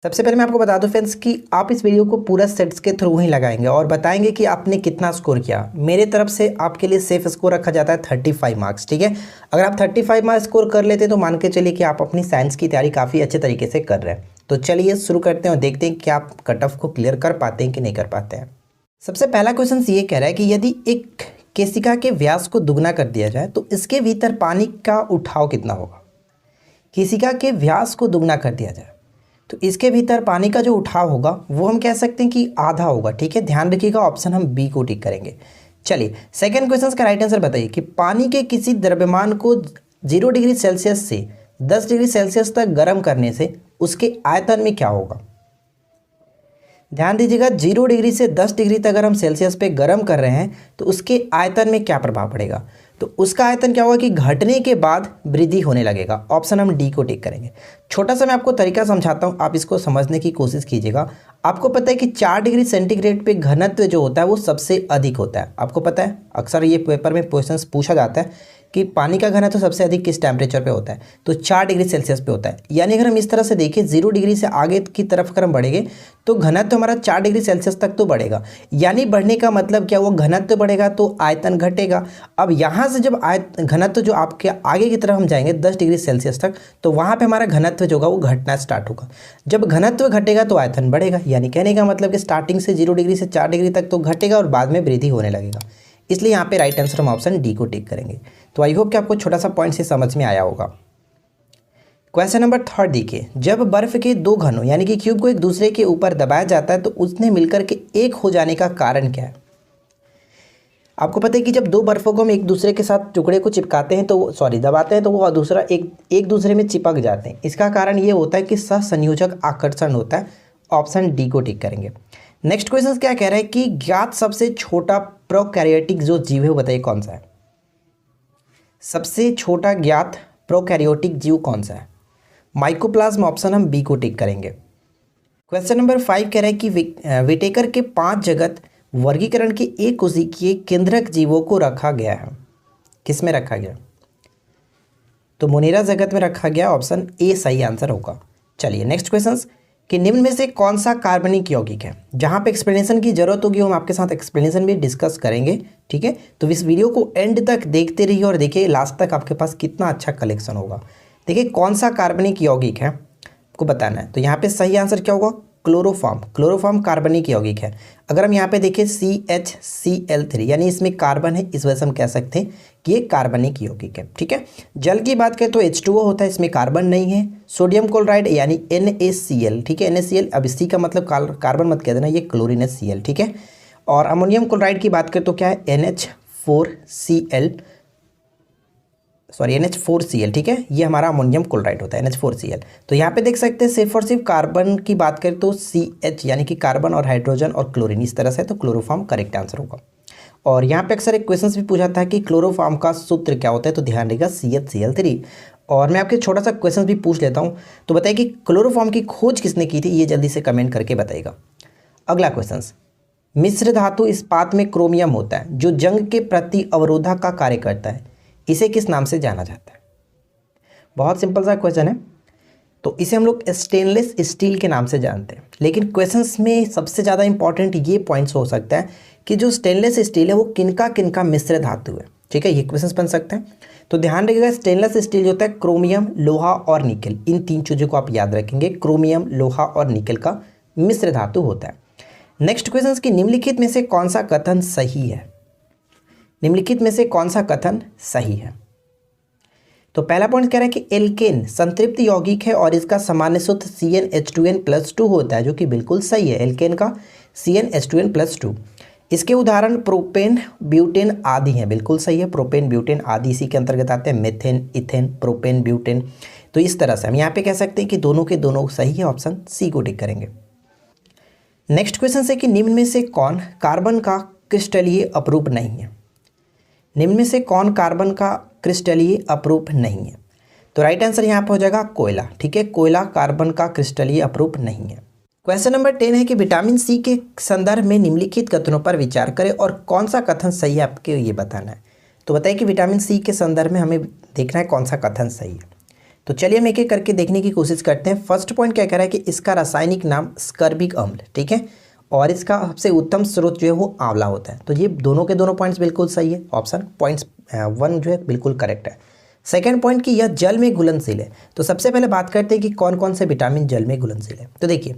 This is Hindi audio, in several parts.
सबसे पहले मैं आपको बता दूं फ्रेंड्स कि आप इस वीडियो को पूरा सेट्स के थ्रू ही लगाएंगे और बताएंगे कि आपने कितना स्कोर किया। मेरे तरफ से आपके लिए सेफ स्कोर रखा जाता है 35 मार्क्स, ठीक है। अगर आप 35 मार्क्स स्कोर कर लेते हैं तो मान के चलिए कि आप अपनी साइंस की तैयारी काफ़ी अच्छे तरीके से कर रहे हैं। तो चलिए शुरू करते हैं और देखते हैं कि आप कट ऑफ को क्लियर कर पाते हैं कि नहीं कर पाते हैं। सबसे पहला क्वेश्चन ये कह रहा है कि यदि एक केशिका के व्यास को दुगना कर दिया जाए तो इसके भीतर पानी का उठाव कितना होगा। केशिका के व्यास को दुगना कर दिया जाए तो इसके भीतर पानी का जो उठाव होगा वो हम कह सकते हैं कि आधा होगा, ठीक है। ध्यान रखिएगा, ऑप्शन हम बी को टिक करेंगे। चलिए सेकंड क्वेश्चन का राइट आंसर बताइए कि पानी के किसी द्रव्यमान को 0 डिग्री सेल्सियस से 10 डिग्री सेल्सियस तक गर्म करने से उसके आयतन में क्या होगा। ध्यान दीजिएगा, 0 डिग्री से 10 डिग्री तक अगर हम सेल्सियस पे गर्म कर रहे हैं तो उसके आयतन में क्या प्रभाव पड़ेगा। तो उसका आयतन क्या होगा कि घटने के बाद वृद्धि होने लगेगा। ऑप्शन हम डी को टिक करेंगे। छोटा सा मैं आपको तरीका समझाता हूँ, आप इसको समझने की कोशिश कीजिएगा। आपको पता है कि 4 डिग्री सेंटीग्रेड पे घनत्व जो होता है वो सबसे अधिक होता है। आपको पता है, अक्सर ये पेपर में क्वेश्चंस पूछा जाता है कि पानी का घनत्व सबसे अधिक किस टेम्परेचर पे होता है, तो 4 डिग्री सेल्सियस पे होता है। यानी अगर हम इस तरह से देखें 0 डिग्री से आगे की तरफ अगर हम बढ़ेंगे तो घनत्व हमारा 4 डिग्री सेल्सियस तक तो बढ़ेगा। यानी बढ़ने का मतलब क्या हुआ, घनत्व बढ़ेगा तो आयतन घटेगा। अब यहाँ से जब घनत्व जो आपके आगे की तरफ हम जाएंगे 10 डिग्री सेल्सियस तक, तो वहाँ पे हमारा घनत्व जो होगा वो घटना स्टार्ट होगा। जब घनत्व घटेगा तो आयतन बढ़ेगा। यानी कहने का मतलब कि स्टार्टिंग से 0 डिग्री से 4 डिग्री तक तो घटेगा और बाद में वृद्धि होने लगेगा। इसलिए यहाँ पे राइट आंसर हम ऑप्शन डी को टिक करेंगे। तो आई होप कि आपको छोटा सा पॉइंट से समझ में आया होगा। क्वेश्चन नंबर 3 देखिए, जब बर्फ के दो घनों यानी कि क्यूब को एक दूसरे के ऊपर दबाया जाता है तो उसने मिलकर के एक हो जाने का कारण क्या है। आपको पता है कि जब दो बर्फों को हम एक दूसरे के साथ टुकड़े को चिपकाते हैं तो दबाते हैं तो वो दूसरा एक दूसरे में चिपक जाते हैं। इसका कारण ये होता है कि सहसंयोजक आकर्षण होता है। ऑप्शन डी को टिक करेंगे। नेक्स्ट क्वेश्चन क्या कह रहा है कि ज्ञात सबसे छोटा प्रोकैरियोटिक जो जीव है वो बताइए कौन सा है। सबसे छोटा ज्ञात प्रोकैरियोटिक जीव कौन सा है। माइकोप्लाज्म, ऑप्शन हम बी को टिक करेंगे। क्वेश्चन नंबर 5 कह रहा है कि विटेकर के 5 जगत वर्गीकरण के एक कोशिकीय केंद्रक जीवों को रखा गया है। किस में रखा गया, तो मोनेरा जगत में रखा गया। ऑप्शन ए सही आंसर होगा। चलिए नेक्स्ट क्वेश्चन कि निम्न में से कौन सा कार्बनिक यौगिक है। जहाँ पे एक्सप्लेनेशन की जरूरत होगी हम आपके साथ एक्सप्लेनेशन भी डिस्कस करेंगे, ठीक है। तो इस वीडियो को एंड तक देखते रहिए और देखिए लास्ट तक आपके पास कितना अच्छा कलेक्शन होगा। देखिए कौन सा कार्बनिक यौगिक है आपको बताना है। तो यहाँ पे सही आंसर क्या होगा, क्लोरोफॉर्म। क्लोरोफॉर्म कार्बनिक यौगिक है। अगर हम यहाँ पे देखें CHCl3 यानी इसमें कार्बन है, इस वजह से हम कह सकते हैं कि ये कार्बनिक यौगिक है, ठीक है। जल की बात करें तो H2O होता है, इसमें कार्बन नहीं है। सोडियम क्लोराइड यानी NaCl, ठीक है, NaCl। अब इसी का मतलब कार्बन मत कह देना, ये क्लोरीन है Cl, ठीक है। और अमोनियम क्लोराइड की बात करें तो क्या है, NH4Cl, ठीक है। ये हमारा अमोनियम क्लोराइड होता है NH4Cl। तो यहाँ पे देख सकते हैं सिर्फ और सिर्फ कार्बन की बात करें तो CH यानी कि कार्बन और हाइड्रोजन और क्लोरीन, इस तरह से, तो क्लोरोफॉर्म करेक्ट आंसर होगा। और यहाँ पे अक्सर एक क्वेश्चन भी पूछा था कि क्लोरोफॉर्म का सूत्र क्या होता है, तो ध्यान रखिएगा CHCl3। और मैं आपके छोटा सा क्वेश्चन भी पूछ लेता हूँ, तो बताइए कि क्लोरोफॉर्म की खोज किसने की थी, ये जल्दी से कमेंट करके बताइएगा। अगला क्वेश्चन, मिश्र धातु इस्पात में क्रोमियम होता है जो जंग के प्रति अवरोधा का कार्य करता है, इसे किस नाम से जाना जाता है। बहुत सिंपल सा क्वेश्चन है। तो इसे हम लोग स्टेनलेस स्टील के नाम से जानते हैं। लेकिन क्वेश्चंस में सबसे ज़्यादा इंपॉर्टेंट ये पॉइंट्स हो सकता है कि जो स्टेनलेस स्टील है वो किनका किनका मिश्र धातु है, ठीक है। ये क्वेश्चंस बन सकते हैं। तो ध्यान रखिएगा, स्टेनलेस स्टील जो होता है क्रोमियम, लोहा और निकल, इन 3 चीज़ों को आप याद रखेंगे। क्रोमियम, लोहा और निकल का मिश्र धातु होता है। नेक्स्ट क्वेश्चन की निम्नलिखित में से कौन सा कथन सही है। निम्नलिखित में से कौन सा कथन सही है। तो पहला पॉइंट कह रहा है कि एल्केन संतृप्त यौगिक है और इसका सामान्य सूत्र CnH2n+2 होता है, जो कि बिल्कुल सही है। एल्केन का CnH2n+2। इसके उदाहरण प्रोपेन, ब्यूटेन आदि हैं, बिल्कुल सही है। प्रोपेन, ब्यूटेन आदि इसी के अंतर्गत आते हैं। Methane, ethane, propane, butane. तो इस तरह से हम यहाँ पे कह सकते हैं कि दोनों के दोनों सही है। ऑप्शन सी को टिक करेंगे। नेक्स्ट क्वेश्चन है कि निम्न में से कौन कार्बन का क्रिस्टलीय अपरूप नहीं है। निम्न में से कौन कार्बन का क्रिस्टलीय अपरूप नहीं है। तो राइट आंसर यहाँ पर हो जाएगा कोयला, ठीक है। कोयला कार्बन का क्रिस्टलीय अपरूप नहीं है। क्वेश्चन नंबर 10 है कि विटामिन सी के संदर्भ में निम्नलिखित कथनों पर विचार करें और कौन सा कथन सही है, आपके ये बताना है। तो बताइए कि विटामिन सी के संदर्भ में हमें देखना है कौन सा कथन सही है। तो चलिए हम एक एक करके देखने की कोशिश करते हैं। फर्स्ट पॉइंट क्या कह रहा है कि इसका रासायनिक नाम स्कर्बिक अम्ल, ठीक है, और इसका सबसे उत्तम स्रोत जो है वो आंवला होता है। तो ये दोनों के दोनों पॉइंट्स बिल्कुल सही है, ऑप्शन पॉइंट्स 1 जो है बिल्कुल करेक्ट है। सेकंड पॉइंट कि यह जल में घुलनशील है। तो सबसे पहले बात करते हैं कि कौन कौन से विटामिन जल में घुलनशील है। तो देखिए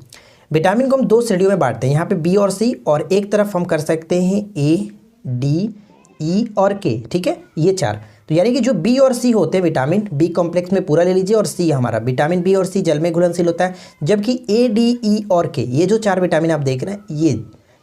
विटामिन को हम 2 श्रेणियों में बांटते हैं, यहाँ पे बी और सी, और एक तरफ हम कर सकते हैं ए, डी, ई और के, ठीक है, ये 4। तो यानी कि जो बी और सी होते हैं विटामिन बी कॉम्प्लेक्स में पूरा ले लीजिए, और सी हमारा विटामिन बी और सी जल में घुलनशील होता है, जबकि ए, डी, ई और के ये जो 4 विटामिन आप देख रहे हैं ये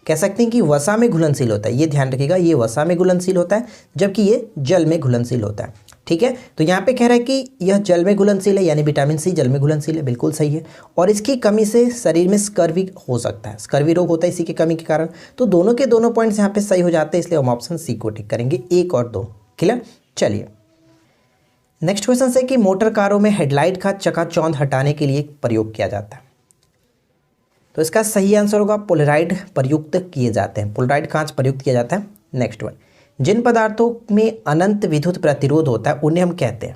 कह सकते हैं कि वसा में घुलनशील होता है। ये ध्यान रखिएगा, ये वसा में घुलनशील होता है जबकि ये जल में घुलनशील होता है, ठीक है। तो यहाँ पे कह रहा है कि यह जल में घुलनशील है, यानी विटामिन सी जल में घुलनशील है, बिल्कुल सही है। और इसकी कमी से शरीर में स्कर्वी हो सकता है, स्कर्वी रोग होता है इसी की कमी के कारण। तो दोनों के दोनों पॉइंट्स यहाँ पे सही हो जाते हैं, इसलिए हम ऑप्शन सी को टिक करेंगे, 1 और 2। क्लियर। चलिए नेक्स्ट क्वेश्चन से कि मोटर कारों में हेडलाइट का चकाचौंध हटाने के लिए प्रयोग किया जाता है। तो इसका सही आंसर होगा पोलराइड प्रयुक्त किए जाते हैं, पोलराइड कांच प्रयुक्त किया जाता है। नेक्स्ट वन, जिन पदार्थों में अनंत विद्युत प्रतिरोध होता है उन्हें हम कहते हैं,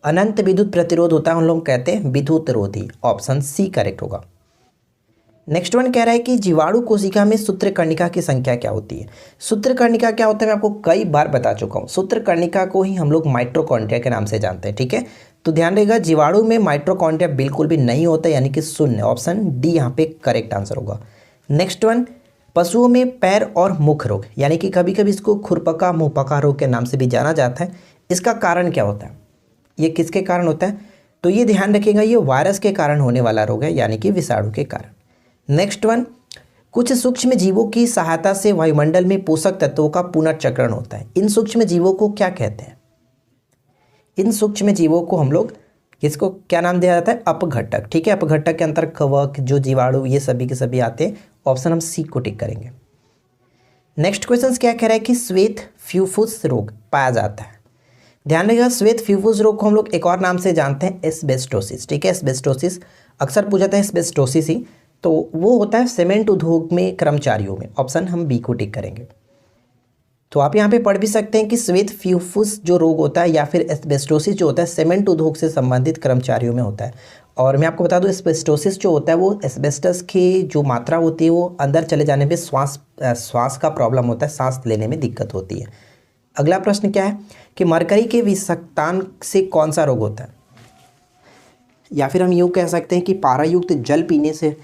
अनंत विद्युत प्रतिरोध होता है हम लोग कहते हैं विद्युत रोधी, ऑप्शन सी करेक्ट होगा। नेक्स्ट वन कह रहा है कि जीवाणु कोशिका में सूत्रकर्णिका की संख्या क्या होती है। सूत्रकर्णिका क्या होता है मैं आपको कई बार बता चुका हूँ, सूत्रकर्णिका को ही हम लोग माइटोकॉन्ड्रिया के नाम से जानते हैं, ठीक है। तो ध्यान रखिएगा जीवाणु में माइटोकॉन्ड्रिया बिल्कुल भी नहीं होता, यानी कि शून्य, ऑप्शन डी यहाँ पे करेक्ट आंसर होगा। नेक्स्ट वन, पशुओं में पैर और मुख रोग, यानी कि कभी कभी इसको खुरपका मुंहपका रोग के नाम से भी जाना जाता है, इसका कारण क्या होता है, ये किसके कारण होता है। तो ये ध्यान रखिएगा ये वायरस के कारण होने वाला रोग है, यानी कि विषाणु के कारण। नेक्स्ट वन, कुछ सूक्ष्म जीवों की सहायता से वायुमंडल में पोषक तत्वों का पुनर्चक्रण होता है। इन सूक्ष्म जीवों को क्या कहते हैं, इन सूक्ष्म जीवों को हम लोग किसको क्या नाम दिया जाता है, अपघटक, ठीक है। अपघटक के अंतर कवक, जो जीवाणु, ये सभी के सभी आते हैं, ऑप्शन हम सी को टिक करेंगे। नेक्स्ट क्वेश्चन क्या कह रहा है कि श्वेत फ्यूफुस रोग पाया जाता है। ध्यान रखिएगा श्वेत फ्यूफुस रोग को हम लोग एक और नाम से जानते हैं एस्बेस्टोसिस, ठीक है। एस्बेस्टोसिस अक्सर पूछा जाता है, एस्बेस्टोसिस ही, तो वो होता है सीमेंट उद्योग में कर्मचारियों में, ऑप्शन हम बी को टिक करेंगे। तो आप यहाँ पे पढ़ भी सकते हैं कि श्वेत फ्यूफुस जो रोग होता है या फिर एस्बेस्टोसिस जो होता है सीमेंट उद्योग से संबंधित कर्मचारियों में होता है। और मैं आपको बता दूं एस्बेस्टोसिस जो होता है वो एस्बेस्टस की जो मात्रा होती है वो अंदर चले जाने पे श्वास का प्रॉब्लम होता है, सांस लेने में दिक्कत होती है। अगला प्रश्न क्या है कि मरकरी के विषाक्तान से कौन सा रोग होता है, या फिर हम यूँ कह सकते हैं कि पारायुक्त जल पीने से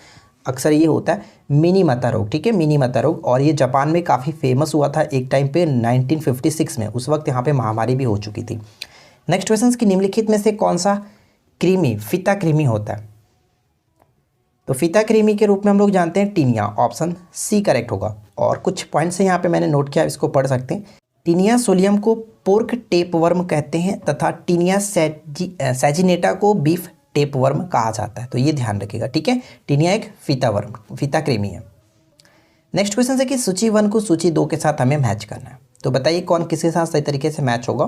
अक्सर ये होता है मिनीमता रोग, ठीक है, मिनीमता रोग। और ये जापान में काफ़ी फेमस हुआ था एक टाइम पे 1956 में, उस वक्त यहाँ पे महामारी भी हो चुकी थी। नेक्स्ट क्वेश्चन की निम्नलिखित में से कौन सा कृमि फीता कृमि होता है। तो फीता कृमि के रूप में हम लोग जानते हैं टीनिया, ऑप्शन सी करेक्ट होगा। और कुछ पॉइंट्स यहाँ पे मैंने नोट किया, इसको पढ़ सकते हैं। टीनिया सोलियम को पोर्क टेपवर्म कहते हैं तथा टीनिया सैजिनेटा को बीफ टेपवर्म कहा जाता है, तो ये ध्यान रखिएगा, ठीक है। टीनिया एक फीता कृमि है। नेक्स्ट क्वेश्चन है कि सूची 1 को सूची 2 के साथ हमें मैच करना है। तो बताइए कौन किसके साथ सही तरीके से मैच होगा।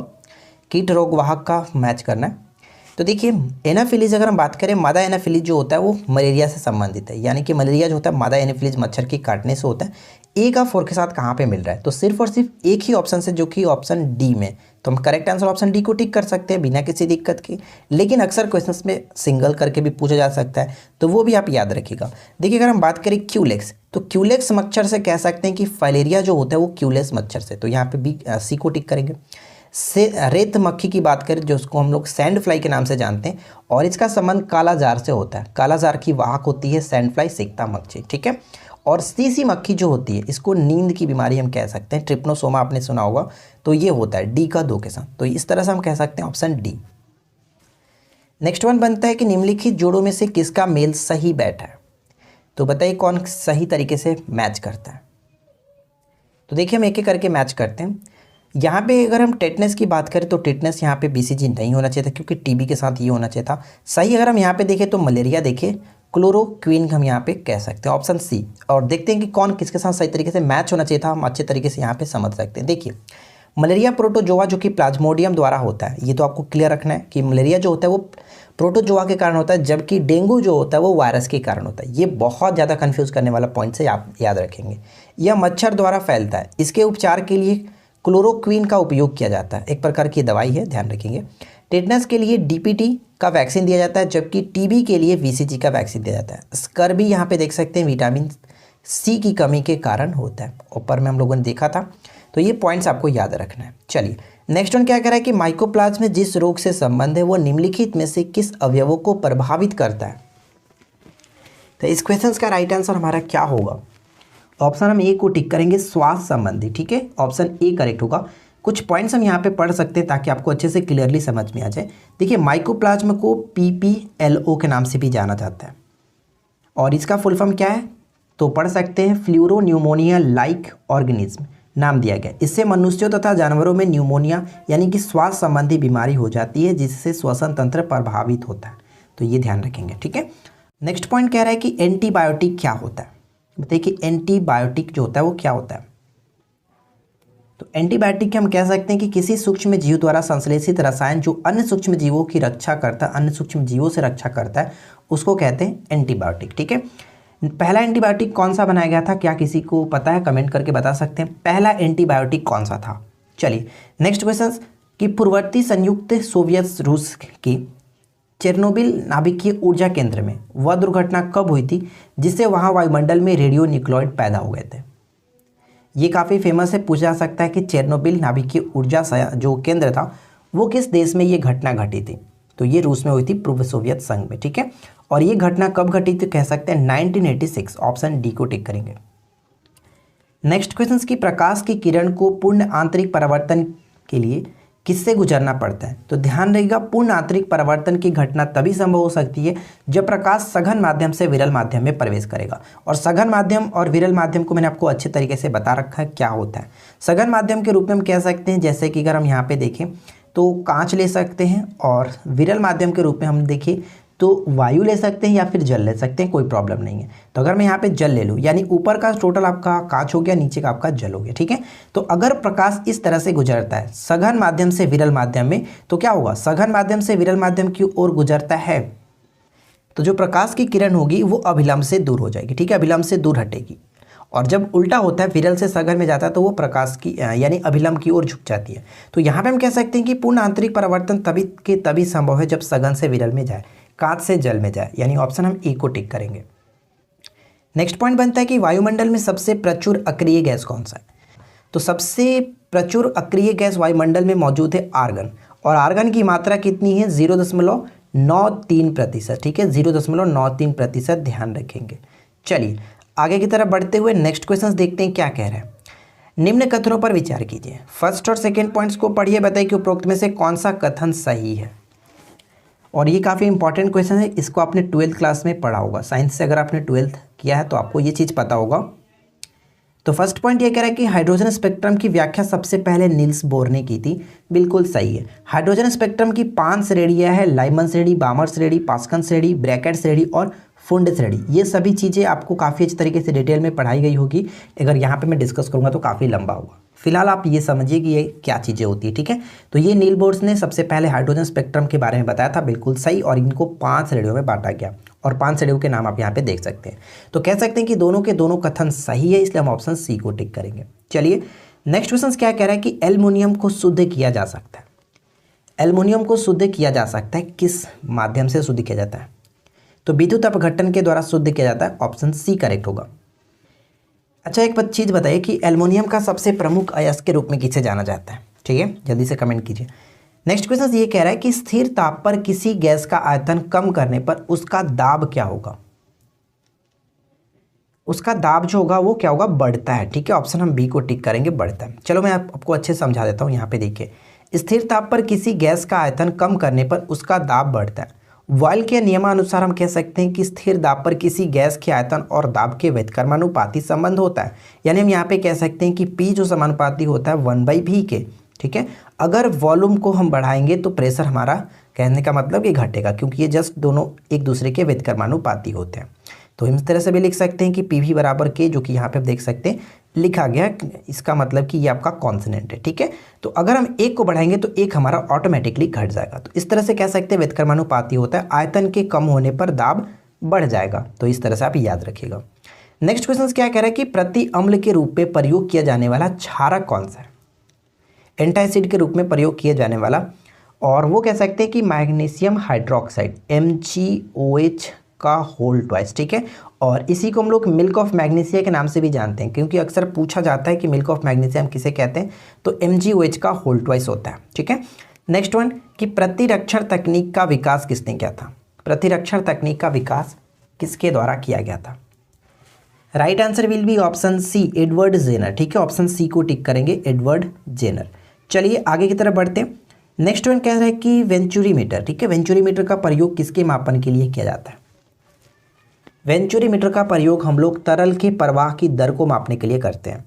कीट रोग वाहक का मैच करना है। तो देखिए एनाफिलीज अगर हम बात करें, मादा एनाफिलीज जो होता है वो मलेरिया से संबंधित है, यानी कि मलेरिया जो होता है मादा एनाफिलीज मच्छर के काटने से होता है। ए का 4 के साथ कहाँ पे मिल रहा है, तो सिर्फ और सिर्फ एक ही ऑप्शन से, जो कि ऑप्शन डी में। तो हम करेक्ट आंसर ऑप्शन डी को टिक कर सकते हैं बिना किसी दिक्कत के। लेकिन अक्सर क्वेश्चंस में सिंगल करके भी पूछा जा सकता है, तो वो भी आप याद रखिएगा। देखिए अगर हम बात करें क्यूलेक्स, तो क्यूलेक्स मच्छर से कह सकते हैं कि फाइलेरिया जो होता है वो क्यूलेक्स मच्छर से, तो यहाँ पे बी सी को टिक करेंगे। से रेत मक्खी की बात करें जो उसको हम लोग सैंड फ्लाई के नाम से जानते हैं, और इसका संबंध कालाजार से होता है। कालाजार की वाहक होती है सैंड फ्लाई सिकता मच्छी, ठीक है। और सीसी मक्खी जो होती है इसको नींद की बीमारी हम कह सकते हैं, ट्रिप्नोसोमा आपने सुना होगा, तो ये होता है डी का 2 के साथ, तो इस तरह से हम कह सकते हैं ऑप्शन डी। नेक्स्ट वन बनता है कि निम्नलिखित जोड़ों में से किसका मेल सही बैठा है। तो बताइए कौन सही तरीके से मैच करता है। तो देखिए हम एक एक करके मैच करते हैं। यहाँ पे अगर हम टेटनस की बात करें तो टेटनस यहाँ पे बीसीजी नहीं होना चाहिए था, क्योंकि टीबी के साथ ये होना चाहिए था। सही अगर हम यहाँ पे देखें तो मलेरिया देखिए, क्लोरोक्विन हम यहाँ पे कह सकते हैं, ऑप्शन सी। और देखते हैं कि कौन किसके साथ सही तरीके से मैच होना चाहिए था, हम अच्छे तरीके से यहाँ पे समझ सकते हैं। देखिए मलेरिया प्रोटोजोआ जो कि प्लाज्मोडियम द्वारा होता है, ये तो आपको क्लियर रखना है कि मलेरिया जो होता है वो प्रोटोजोआ के कारण होता है, जबकि डेंगू जो होता है वो वायरस के कारण होता है। ये बहुत ज़्यादा कन्फ्यूज़ करने वाला पॉइंट से आप याद रखेंगे। यह मच्छर द्वारा फैलता है, इसके उपचार के लिए क्लोरोक्विन का उपयोग किया जाता है, एक प्रकार की दवाई है, ध्यान रखेंगे। टेटनस के लिए डीपीटी का वैक्सीन दिया जाता है, जबकि टीबी के लिए वीसीजी का वैक्सीन दिया जाता है। स्कर्वी यहाँ पे देख सकते हैं विटामिन सी की कमी के कारण होता है, ऊपर में हम लोगों ने देखा था। तो ये पॉइंट्स आपको याद रखना है। चलिए नेक्स्ट वन क्या कह रहा है कि माइकोप्लाज्मा में जिस रोग से संबंध है वो निम्नलिखित में से किस अवयवों को प्रभावित करता है। तो इस क्वेश्चन का राइट आंसर हमारा क्या होगा? ऑप्शन हम ए को टिक करेंगे, श्वास संबंधी। ठीक है, ऑप्शन ए करेक्ट होगा। कुछ पॉइंट्स हम यहाँ पे पढ़ सकते हैं ताकि आपको अच्छे से क्लियरली समझ में आ जाए। देखिए माइकोप्लाज्मा को पीपीएलओ के नाम से भी जाना जाता है और इसका फुल फॉर्म क्या है तो पढ़ सकते हैं फ्लूरो न्यूमोनिया लाइक ऑर्गेनिज्म नाम दिया गया। इससे मनुष्यों तथा जानवरों में न्यूमोनिया यानी कि श्वास संबंधी बीमारी हो जाती है जिससे श्वसन तंत्र प्रभावित होता है। तो ये ध्यान रखेंगे। ठीक है, नेक्स्ट पॉइंट कह रहा है कि एंटीबायोटिक क्या होता है। बताइए कि एंटीबायोटिक जो होता है वो क्या होता है। तो एंटीबायोटिक हम कह सकते हैं कि किसी सूक्ष्म जीव द्वारा संश्लेषित रसायन जो अन्य सूक्ष्म जीवों की रक्षा करता है, अन्य सूक्ष्म जीवों से रक्षा करता है, उसको कहते हैं एंटीबायोटिक। ठीक है, पहला एंटीबायोटिक कौन सा बनाया गया था, क्या किसी को पता है? कमेंट करके बता सकते हैं पहला एंटीबायोटिक कौन सा था। चलिए नेक्स्ट क्वेश्चन कि पूर्ववर्ती संयुक्त सोवियत रूस की चेरनोबिल नाभिकीय ऊर्जा केंद्र में वह दुर्घटना कब हुई थी जिससे वहां वायुमंडल में रेडियो न्यूक्लियोइड पैदा हो गए थे। ये काफ़ी फेमस है, पूछा जा सकता है कि चेरनोबिल नाभिकीय ऊर्जा जो केंद्र था वो किस देश में ये घटना घटी थी। तो ये रूस में हुई थी, पूर्व सोवियत संघ में। ठीक है, और ये घटना कब घटी थी कह सकते हैं 1986। ऑप्शन डी को टिक करेंगे। नेक्स्ट क्वेश्चन की प्रकाश की किरण को पूर्ण आंतरिक परावर्तन के लिए किससे गुजरना पड़ता है। तो ध्यान रहेगा पूर्ण आंतरिक परावर्तन की घटना तभी संभव हो सकती है जब प्रकाश सघन माध्यम से विरल माध्यम में प्रवेश करेगा। और सघन माध्यम और विरल माध्यम को मैंने आपको अच्छे तरीके से बता रखा है क्या होता है। सघन माध्यम के रूप में हम कह सकते हैं जैसे कि अगर हम यहाँ पे देखें तो कांच ले सकते हैं, और विरल माध्यम के रूप में हम देखें तो वायु ले सकते हैं या फिर जल ले सकते हैं, कोई प्रॉब्लम नहीं है। तो अगर मैं यहाँ पे जल ले लूँ यानी ऊपर का टोटल आपका कांच हो गया, नीचे का आपका जल हो गया। ठीक है, तो अगर प्रकाश इस तरह से गुजरता है सघन माध्यम से विरल माध्यम में तो क्या होगा, सघन माध्यम से विरल माध्यम की ओर गुजरता है तो जो प्रकाश की किरण होगी वो अभिलंब से दूर हो जाएगी। ठीक है, अभिलंब से दूर हटेगी। और जब उल्टा होता है विरल से सघन में जाता है तो वो प्रकाश की यानी अभिलंब की ओर झुक जाती है। तो यहाँ पे हम कह सकते हैं कि पूर्ण आंतरिक परावर्तन तभी संभव है जब सघन से विरल में जाए, कांच से जल में जाए, यानी ऑप्शन हम ए को टिक करेंगे। नेक्स्ट पॉइंट बनता है कि वायुमंडल में सबसे प्रचुर अक्रिय गैस कौन सा है। तो सबसे प्रचुर अक्रिय गैस वायुमंडल में मौजूद है आर्गन, और आर्गन की मात्रा कितनी है 0.93%। ठीक है, 0.93%, ध्यान रखेंगे। चलिए आगे की तरफ बढ़ते हुए नेक्स्ट क्वेश्चन देखते हैं क्या कह रहे हैं। निम्न कथनों पर विचार कीजिए। फर्स्ट और सेकेंड पॉइंट्स को पढ़िए, बताइए कि उपरोक्त में से कौन सा कथन सही है। और ये काफ़ी इंपॉर्टेंट क्वेश्चन है, इसको आपने 12th क्लास में पढ़ा होगा। साइंस से अगर आपने 12th किया है तो आपको ये चीज़ पता होगा। तो फर्स्ट पॉइंट ये कह रहा है कि हाइड्रोजन स्पेक्ट्रम की व्याख्या सबसे पहले नील्स बोर ने की थी। बिल्कुल सही है। हाइड्रोजन स्पेक्ट्रम की 5 श्रेणियाँ हैं, लाइमन श्रेणी, बामर श्रेणी, पास्कन श्रेणी, ब्रैकेट श्रेणी और फुंड श्रेणी। ये सभी चीज़ें आपको काफ़ी अच्छी तरीके से डिटेल में पढ़ाई गई होगी। अगर यहाँ पे मैं डिस्कस करूँगा तो काफ़ी लंबा होगा। फिलहाल आप ये समझिए कि ये क्या चीज़ें होती है। ठीक है, तो ये नील बोर्स ने सबसे पहले हाइड्रोजन स्पेक्ट्रम के बारे में बताया था, बिल्कुल सही। और इनको 5 श्रेणियों में बांटा गया और 5 श्रेणियों के नाम आप यहाँ पे देख सकते हैं। तो कह सकते हैं कि दोनों के दोनों कथन सही है, इसलिए हम ऑप्शन सी को टिक करेंगे। चलिए नेक्स्ट क्वेश्चन क्या कह रहा है कि एल्युमिनियम को शुद्ध किया जा सकता है। एल्युमिनियम को शुद्ध किया जा सकता है, किस माध्यम से शुद्ध किया जाता है। तो विद्युत अपघटन के द्वारा शुद्ध किया जाता है, ऑप्शन सी करेक्ट होगा। अच्छा एक चीज़ बताइए कि एल्युमिनियम का सबसे प्रमुख अयस्क के रूप में किसे जाना जाता है। ठीक है, जल्दी से कमेंट कीजिए। नेक्स्ट क्वेश्चन ये कह रहा है कि स्थिर ताप पर किसी गैस का आयतन कम करने पर उसका दाब क्या होगा। उसका दाब जो होगा वो क्या होगा, बढ़ता है। ठीक है, ऑप्शन हम बी को टिक करेंगे, बढ़ता है। चलो मैं आपको अच्छे से समझा देता हूँ। यहाँ पे देखिए, स्थिर ताप पर किसी गैस का आयतन कम करने पर उसका दाब बढ़ता है। बॉयल के नियमानुसार हम कह सकते हैं कि स्थिर दाब पर किसी गैस के आयतन और दाब के व्युत्क्रमानुपाती संबंध होता है। यानी हम यहाँ पे कह सकते हैं कि P जो समानुपाती होता है 1/V के। ठीक है, अगर वॉल्यूम को हम बढ़ाएंगे तो प्रेशर हमारा, कहने का मतलब कि घटेगा, क्योंकि ये जस्ट दोनों एक दूसरे के व्युत्क्रमानुपाती होते हैं। तो हम इस तरह से भी लिख सकते हैं कि PV बराबर K, जो कि यहाँ पे आप देख सकते हैं लिखा गया। इसका मतलब कि ये आपका कॉन्सोनेंट है। ठीक है, तो अगर हम एक को बढ़ाएंगे तो एक हमारा ऑटोमेटिकली घट जाएगा। तो इस तरह से कह सकते हैं व्युत्क्रमानुपाती होता है, आयतन के कम होने पर दाब बढ़ जाएगा। तो इस तरह से आप याद रखिएगा। नेक्स्ट क्वेश्चन क्या कह रहा है कि प्रति अम्ल के रूप में प्रयोग किया जाने वाला क्षारक कौन सा है। एंटासिड के रूप में प्रयोग किया जाने वाला और वो कह सकते हैं कि मैग्नीशियम हाइड्रोक्साइड MgOH का होल ट्वाइस, ठीक है। और इसी को हम लोग मिल्क ऑफ मैग्नीशिया के नाम से भी जानते हैं, क्योंकि अक्सर पूछा जाता है कि मिल्क ऑफ मैग्नीशिया हम किसे कहते हैं, तो MgOH का होल ट्वाइस होता है, ठीक है। नेक्स्ट वन कि प्रतिरक्षण तकनीक का विकास किसने किया था? प्रतिरक्षण तकनीक का विकास किसके द्वारा किया गया था? Right answer will be option C, Edward Jenner, ठीक है। ऑप्शन सी को टिक करेंगे, एडवर्ड जेनर। चलिए आगे की तरफ बढ़ते हैं। नेक्स्ट वन कह रहा है कि वेंचुरीमीटर, ठीक है। वेंचुरीमीटर का प्रयोग किसके मापन के लिए किया जाता है? वेंचुरीमीटर का प्रयोग हम लोग तरल के प्रवाह की दर को मापने के लिए करते हैं।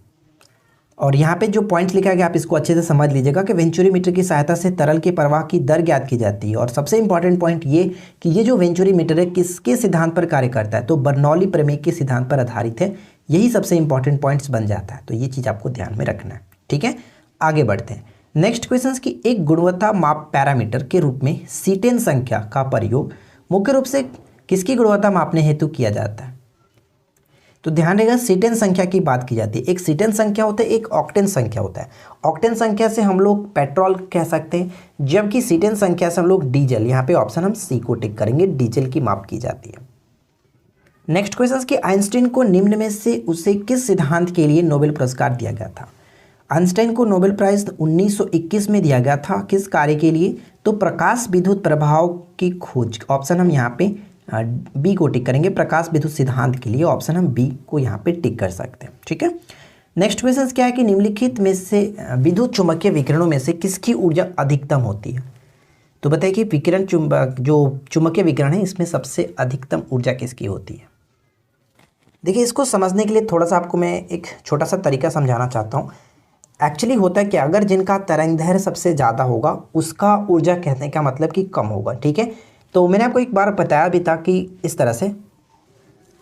और यहाँ पे जो पॉइंट लिखा गया आप इसको अच्छे से समझ लीजिएगा कि वेंचुरीमीटर की सहायता से तरल के प्रवाह की दर ज्ञात की जाती है। और सबसे इंपॉर्टेंट पॉइंट ये कि ये जो वेंचुरीमीटर है किसके सिद्धांत पर कार्य करता है, तो बर्नौली प्रमेय के सिद्धांत पर आधारित है। यही सबसे इंपॉर्टेंट पॉइंट्स बन जाता है, तो ये चीज़ आपको ध्यान में रखना है, ठीक है। आगे बढ़ते हैं। नेक्स्ट क्वेश्चन की एक गुणवत्ता माप पैरामीटर के रूप में सीटेन संख्या का प्रयोग मुख्य रूप से किसकी गुणवत्ता मापने हेतु किया जाता है? तो ध्यान रहेगा, सीटेन संख्या की बात की जाती है। एक सीटेन संख्या होता है, एक ऑक्टेन संख्या होता है। ऑक्टेन संख्या से हम लोग पेट्रोल कह सकते हैं, जबकि सीटेन संख्या से हम लोग डीजल, यहाँ पे ऑप्शन हम सी को टिक करेंगे, डीजल की माप की जाती है। नेक्स्ट क्वेश्चन कि आइंस्टीन को निम्न में से उसे किस सिद्धांत के लिए नोबेल पुरस्कार दिया गया था? आइंस्टाइन को नोबेल प्राइज 1921 में दिया गया था, किस कार्य के लिए? तो प्रकाश विद्युत प्रभाव की खोज। ऑप्शन हम यहाँ पे बी को टिक करेंगे, प्रकाश विद्युत सिद्धांत के लिए। ऑप्शन हम बी को यहाँ पे टिक कर सकते हैं, ठीक है। नेक्स्ट क्वेश्चन क्या है कि निम्नलिखित में से विद्युत चुम्बकीय विकिरणों में से किसकी ऊर्जा अधिकतम होती है? तो बताइए कि विकिरण जो चुम्बकीय विकिरण है इसमें सबसे अधिकतम ऊर्जा किसकी होती है? देखिए, इसको समझने के लिए थोड़ा सा आपको मैं एक छोटा सा तरीका समझाना चाहता हूँ। एक्चुअली होता है कि अगर जिनका तरंगदैर्घ्य सबसे ज़्यादा होगा उसका ऊर्जा कहने का मतलब कि कम होगा, ठीक है। तो मैंने आपको एक बार बताया भी था कि इस तरह से,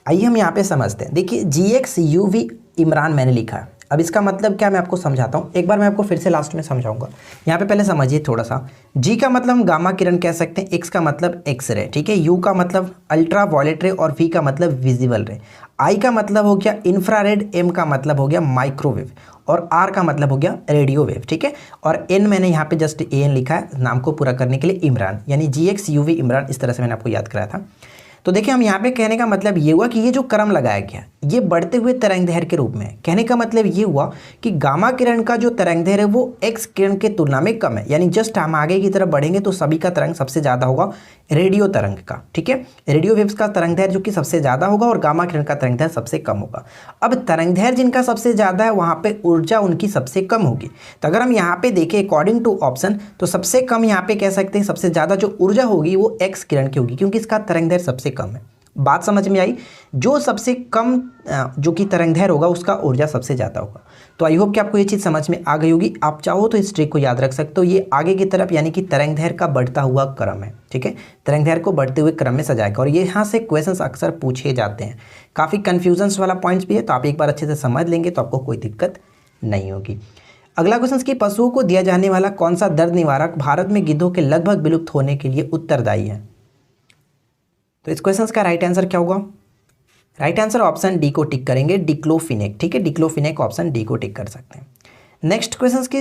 आइए हम यहाँ पे समझते हैं। देखिए GXUV इमरान मैंने लिखा है। अब इसका मतलब क्या मैं आपको समझाता हूँ, एक बार मैं आपको फिर से लास्ट में समझाऊंगा। यहाँ पे पहले समझिए थोड़ा सा। G का मतलब हम गामा किरण कह सकते हैं, X का मतलब एक्स रे, ठीक है। U का मतलब अल्ट्रा वायलेट रे और V का मतलब विजिबल रे। I का मतलब हो गया इंफ्रारेड, M का मतलब हो गया माइक्रोवेव और R का मतलब हो गया रेडियो वेव, ठीक है। और N मैंने यहाँ पे जस्ट AN लिखा है नाम को पूरा करने के लिए, इमरान, यानी GXUV इमरान, इस तरह से मैंने आपको याद कराया था। तो देखिए हम यहाँ पे कहने का मतलब ये हुआ कि ये जो क्रम लगाया गया ये बढ़ते हुए तरंगदैर्घ्य के रूप में। कहने का मतलब ये हुआ कि गामा किरण का जो तरंगदैर्घ्य है वो एक्स किरण के तुलना में कम है, यानी जस्ट हम आगे की तरफ बढ़ेंगे तो सभी का तरंग सबसे ज़्यादा होगा रेडियो तरंग का, ठीक है। रेडियो वेव्स का तरंगदैर्घ्य जो कि सबसे ज़्यादा होगा और गामा किरण का तरंगदैर्घ्य सबसे कम होगा। अब तरंगदैर्घ्य जिनका सबसे ज़्यादा है वहाँ पे ऊर्जा उनकी सबसे कम होगी। तो अगर हम यहाँ पे देखें अकॉर्डिंग टू ऑप्शन, तो सबसे कम यहाँ पे कह सकते हैं सबसे ज़्यादा जो ऊर्जा होगी वो एक्स किरण की होगी, क्योंकि इसका तरंगदैर्घ्य सबसे कम है। बात समझ में आई? जो सबसे कम जो कि तरंगदैर्घ्य होगा उसका ऊर्जा सबसे ज़्यादा होगा। तो आई होप कि आपको ये चीज़ समझ में आ गई होगी। आप चाहो तो इस ट्रिक को याद रख सकते हो। ये आगे की तरफ यानी कि तरंगदैर्घ्य का बढ़ता हुआ क्रम है, ठीक है। तरंगदैर्घ्य को बढ़ते हुए क्रम में सजाएगा और ये यहाँ से क्वेश्चंस अक्सर पूछे जाते हैं। काफ़ी कन्फ्यूजन्स वाला पॉइंट्स भी है, तो आप एक बार अच्छे से समझ लेंगे तो आपको कोई दिक्कत नहीं होगी। अगला क्वेश्चन कि पशुओं को दिया जाने वाला कौन सा दर्द निवारक भारत में गिद्धों के लगभग विलुप्त होने के लिए उत्तरदायी है? तो इस क्वेश्चन का राइट आंसर क्या होगा? राइट आंसर ऑप्शन डी को टिक करेंगे, डिक्लोफिनेक, ठीक है। डिक्लोफिनेक ऑप्शन डी को टिक कर सकते हैं। नेक्स्ट क्वेश्चन की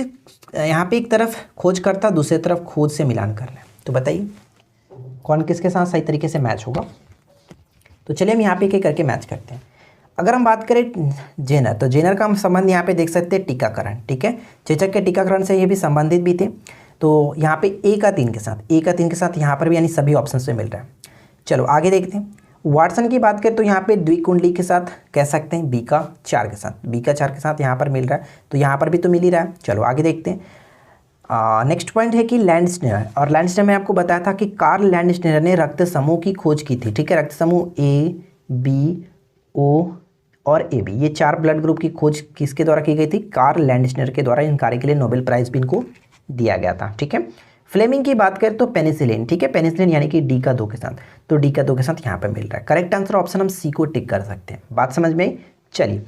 यहाँ पे एक तरफ खोज करता दूसरी तरफ खोज से मिलान करना है, तो बताइए कौन किसके साथ सही तरीके से मैच होगा। तो चलिए हम यहाँ पे एक करके मैच करते हैं। अगर हम बात करें जेनर, तो जेनर का हम संबंध यहाँ पे देख सकते हैं टीकाकरण, ठीक है। चेचक के टीकाकरण से ये भी संबंधित भी थे। तो यहाँ पे ए का 3 के साथ यहाँ पर भी यानी सभी ऑप्शन से मिल रहा है। चलो आगे देखते हैं। वाटसन की बात करें तो यहाँ पे द्विकुंडली के साथ कह सकते हैं, बी का 4 के साथ यहाँ पर मिल रहा है, तो यहाँ पर भी तो मिल ही रहा है। चलो आगे देखते हैं। नेक्स्ट पॉइंट है कि लैंडस्टेनर, और लैंडस्टेनर में आपको बताया था कि कार्ल लैंडस्टेनर ने रक्त समूह की खोज की थी, ठीक है। रक्त समूह ए, बी, ओ और ए बी, ये 4 ब्लड ग्रुप की खोज किसके द्वारा की गई थी? कार्ल लैंडस्टेनर के द्वारा। इन कार्य के लिए नोबेल प्राइज भी इनको दिया गया था, ठीक है। फ्लेमिंग की बात करें तो पेनिसिलिन, ठीक है। पेनिसिलिन यानी कि डी का 2 के साथ, तो डी का 2 के साथ यहाँ पे मिल रहा है। करेक्ट आंसर ऑप्शन हम सी को टिक कर सकते हैं। बात समझ में आई? चलिए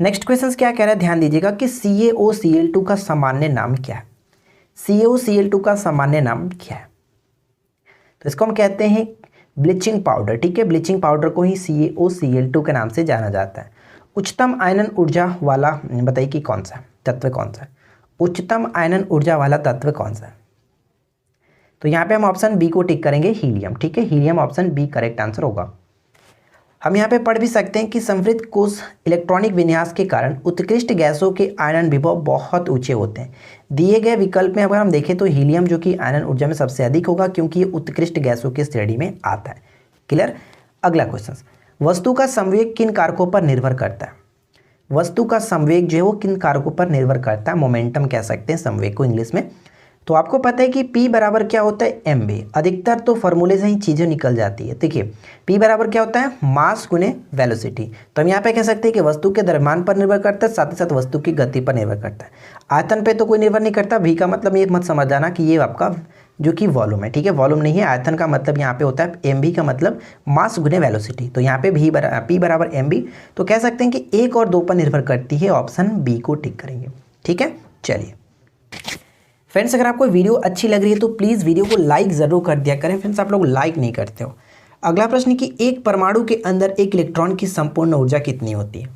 नेक्स्ट क्वेश्चन क्या कह रहा है, ध्यान दीजिएगा कि CaOCl2 का सामान्य नाम क्या है? CaOCl2 का सामान्य नाम क्या है? तो इसको हम कहते हैं ब्लीचिंग पाउडर, ठीक है। ब्लीचिंग पाउडर को ही CaOCl2 के नाम से जाना जाता है। उच्चतम आयनन ऊर्जा वाला बताइए कि कौन सा तत्व कौन सा है? उच्चतम आयनन ऊर्जा वाला तत्व कौन सा है? तो यहाँ पे हम ऑप्शन बी को टिक करेंगे, हीलियम। ठीक है, helium option B correct answer होगा। हम यहाँ पे पढ़ भी सकते हैं कि समृद्ध कोश इलेक्ट्रॉनिक विन्यास के कारण उत्कृष्ट गैसों के आयनन विभव बहुत ऊंचे होते हैं। दिए गए विकल्प में अगर हम देखें तो हीलियम जो कि आयनन ऊर्जा में सबसे अधिक होगा, क्योंकि ये उत्कृष्ट गैसों की श्रेणी में आता है। क्लियर। अगला क्वेश्चन, वस्तु का संवेग किन कारकों पर निर्भर करता है? वस्तु का संवेग जो है वो किन कारकों पर निर्भर करता है? मोमेंटम कह सकते हैं संवेग को इंग्लिश में। तो आपको पता है कि P बराबर क्या होता है, mv। अधिकतर तो फॉर्मूले से ही चीज़ें निकल जाती है। देखिए P बराबर क्या होता है, मास गुने वेलोसिटी। तो हम यहाँ पे कह सकते हैं कि वस्तु के द्रव्यमान पर निर्भर करता है, साथ ही साथ वस्तु की गति पर निर्भर करता है। आयतन पे तो कोई निर्भर नहीं करता। V का मतलब ये मत समझ जाना कि ये आपका जो कि वॉल्यूम है। ठीक है, वॉल्यूम नहीं है। आयतन का मतलब यहाँ पे होता है mv का मतलब मास गुने वेलोसिटी। तो यहाँ पे P बराबर mv, तो कह सकते हैं कि 1 और 2 पर निर्भर करती है। ऑप्शन बी को टिक करेंगे। ठीक है, चलिए फ्रेंड्स, अगर आपको वीडियो अच्छी लग रही है तो प्लीज़ वीडियो को लाइक ज़रूर कर दिया करें। फ्रेंड्स, आप लोग लाइक नहीं करते हो। अगला प्रश्न कि एक परमाणु के अंदर एक इलेक्ट्रॉन की संपूर्ण ऊर्जा कितनी होती है?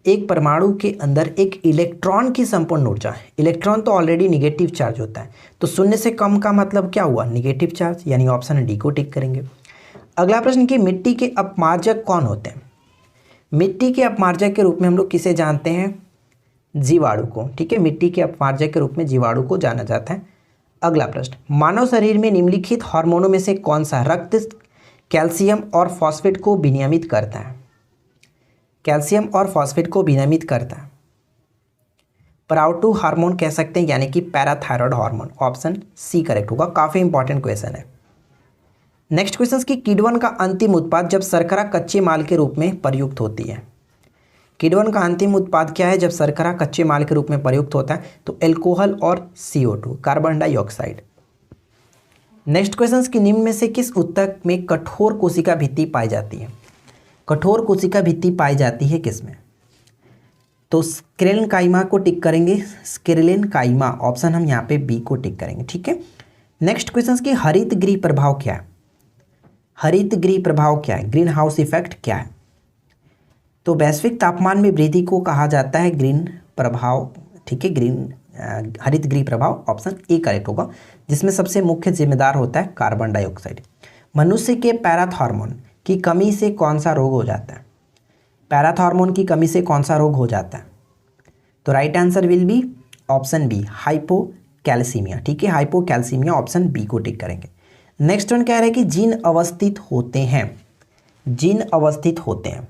एक परमाणु के अंदर एक इलेक्ट्रॉन की संपूर्ण ऊर्जा, इलेक्ट्रॉन तो ऑलरेडी निगेटिव चार्ज होता है, तो शून्य से कम का मतलब क्या हुआ, निगेटिव चार्ज, यानी ऑप्शन डी को टिक करेंगे। अगला प्रश्न कि मिट्टी के अपमार्जक कौन होते हैं? मिट्टी के अपमार्जक के रूप में हम लोग किसे जानते हैं? जीवाणु को। ठीक है, मिट्टी के अपमार्जक के रूप में जीवाणु को जाना जाता है। अगला प्रश्न, मानव शरीर में निम्नलिखित हार्मोनों में से कौन सा रक्त कैल्शियम और फॉस्फेट को विनियमित करता है? कैल्शियम और फॉस्फेट को विनियमित करता है। पराउटू हार्मोन कह सकते हैं, यानी कि parathyroid hormone. Option C correct होगा। काफ़ी इंपॉर्टेंट क्वेश्चन है। नेक्स्ट क्वेश्चन की किण्वन का अंतिम उत्पाद जब शर्करा कच्चे माल के रूप में प्रयुक्त होती है? किण्वन का अंतिम उत्पाद क्या है जब शर्करा कच्चे माल के रूप में प्रयुक्त होता है? तो एल्कोहल और CO2, carbon dioxide. Next question की निम्न में से किस ऊतक में कठोर कोशिका भित्ति पाई जाती है? कठोर कोशिका भित्ति पाई जाती है किसमें? तो स्क्रेलन काइमा को टिक करेंगे, स्क्रेलन काइमा। ऑप्शन हम यहाँ पे बी को टिक करेंगे। ठीक है, नेक्स्ट क्वेश्चन की हरित गृह प्रभाव क्या है? हरित गृह प्रभाव क्या है? ग्रीन हाउस इफेक्ट क्या है? तो वैश्विक तापमान में वृद्धि को कहा जाता है ग्रीन प्रभाव। ठीक है, हरित गृह प्रभाव। ऑप्शन ए करेक्ट होगा, जिसमें सबसे मुख्य जिम्मेदार होता है कार्बन डाइऑक्साइड। मनुष्य के पैराथॉर्मोन की कमी से कौन सा रोग हो जाता है? पैराथॉर्मोन की कमी से कौन सा रोग हो जाता है? तो right answer will be option B, hypocalcaemia. ठीक है, हाइपोकैल्सीमिया, ऑप्शन बी को टिक करेंगे। नेक्स्ट वन कह रहा है कि जीन अवस्थित होते हैं, जीन अवस्थित होते हैं।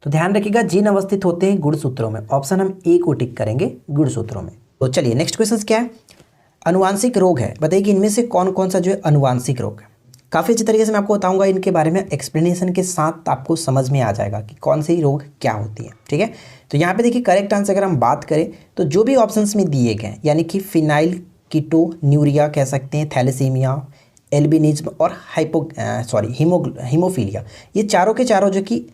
तो ध्यान रखिएगा, जीन अवस्थित होते हैं गुणसूत्रों में। ऑप्शन हम ए को टिक करेंगे, गुणसूत्रों में। तो चलिए नेक्स्ट क्वेश्चन क्या है? अनुवांशिक रोग है, बताइए कि इनमें से कौन कौन सा जो है अनुवांशिक रोग है। काफ़ी अच्छी तरीके से मैं आपको बताऊंगा इनके बारे में, एक्सप्लेनेशन के साथ आपको समझ में आ जाएगा कि कौन सी रोग क्या होती है। ठीक है, तो यहाँ पे देखिए करेक्ट आंसर अगर हम बात करें तो जो भी ऑप्शंस में दिए गए, यानी कि फिनाइल कीटोन्यूरिया कह सकते हैं, थैलेसीमिया, एल्बिनिज्म और हीमोफीलिया, ये चारों के चारों जो कि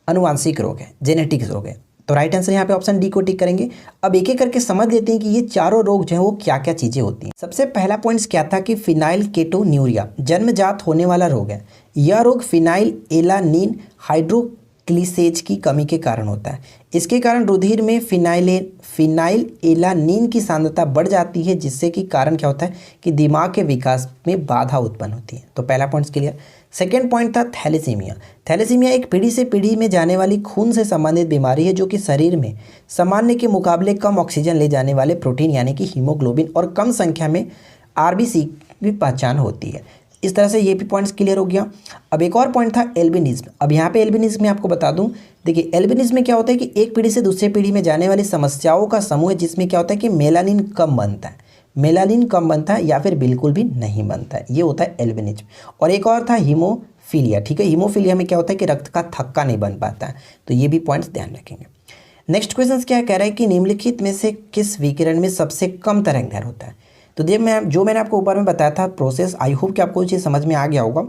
अनुवांशिक रोग है, जेनेटिक्स रोग है। तो राइट आंसर यहाँ पे ऑप्शन डी को टिक करेंगे। अब एक एक करके समझ लेते हैं कि ये चारों रोग जो है वो क्या क्या चीज़ें होती हैं। सबसे पहला पॉइंट्स क्या था कि फिनाइल कीटोन्यूरिया जन्मजात होने वाला रोग है। यह रोग फिनाइल एलानिन हाइड्रोक्लिसेज की कमी के कारण होता है। इसके कारण रुधिर में फिनाइल एलानिन की सांद्रता बढ़ जाती है, जिससे कि कारण क्या होता है कि दिमाग के विकास में बाधा उत्पन्न होती है। तो पहला पॉइंट्स क्लियर। सेकेंड पॉइंट था थैलेसीमिया। थैलेसीमिया एक पीढ़ी से पीढ़ी में जाने वाली खून से संबंधित बीमारी है, जो कि शरीर में सामान्य के मुकाबले कम ऑक्सीजन ले जाने वाले प्रोटीन यानी कि हीमोग्लोबिन और कम संख्या में RBC की पहचान होती है। इस तरह से ये भी पॉइंट्स क्लियर हो गया। अब एक और पॉइंट था एल्बिनिज्म। अब यहाँ पे एल्बिनिज्म में आपको बता दूं, देखिए एल्बिनिज्म में क्या होता है कि एक पीढ़ी से दूसरी पीढ़ी में जाने वाली समस्याओं का समूह है, जिसमें क्या होता है कि मेलानिन कम बनता है, मेलानिन कम बनता है या फिर बिल्कुल भी नहीं बनता है, ये होता है एल्बिनिज्म। और एक और था हीमोफीलिया। ठीक है, हीमोफीलिया में क्या होता है कि रक्त का थक्का नहीं बन पाता है। तो ये भी पॉइंट्स ध्यान रखेंगे। नेक्स्ट क्वेश्चन क्या कह रहा है कि निम्नलिखित में से किस विकिरण में सबसे कम तरंगदैर्घ्य होता है? तो देखिए मैंने आपको ऊपर में बताया था प्रोसेस, आई होप कि आपको चीज़ समझ में आ गया होगा,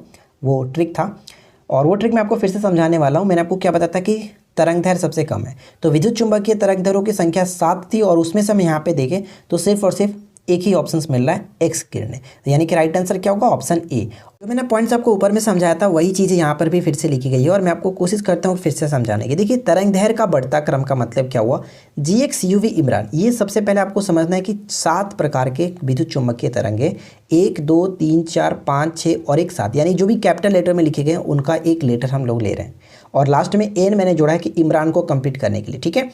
वो ट्रिक था। और वो ट्रिक मैं आपको फिर से समझाने वाला हूँ। मैंने आपको क्या बताया था कि तरंगदैर्घ्य सबसे कम है, तो विद्युत चुंबकीय तरंगदैर्घ्यों की संख्या 7 थी, और उसमें से हम यहाँ पे देखें तो सिर्फ और सिर्फ एक ही ऑप्शन मिल रहा है एक्स किरणें, यानी कि राइट आंसर क्या होगा ऑप्शन ए। जो मैंने पॉइंट्स आपको ऊपर में समझाया था वही चीज़ें यहाँ पर भी फिर से लिखी गई है और मैं आपको कोशिश करता हूँ फिर से समझाने की। देखिए तरंग दैर्घ्य का बढ़ता क्रम का मतलब क्या हुआ, GX UV इमरान। ये सबसे पहले आपको समझना है कि 7 प्रकार के विद्युत चुम्बकीय तरंगे 1 2 3 4 5 6 और एक 7, यानी जो भी कैपिटल लेटर में लिखे गए हैं उनका एक लेटर हम लोग ले रहे हैं और लास्ट में एन मैंने जोड़ा है कि इमरान को कंप्लीट करने के लिए, ठीक है।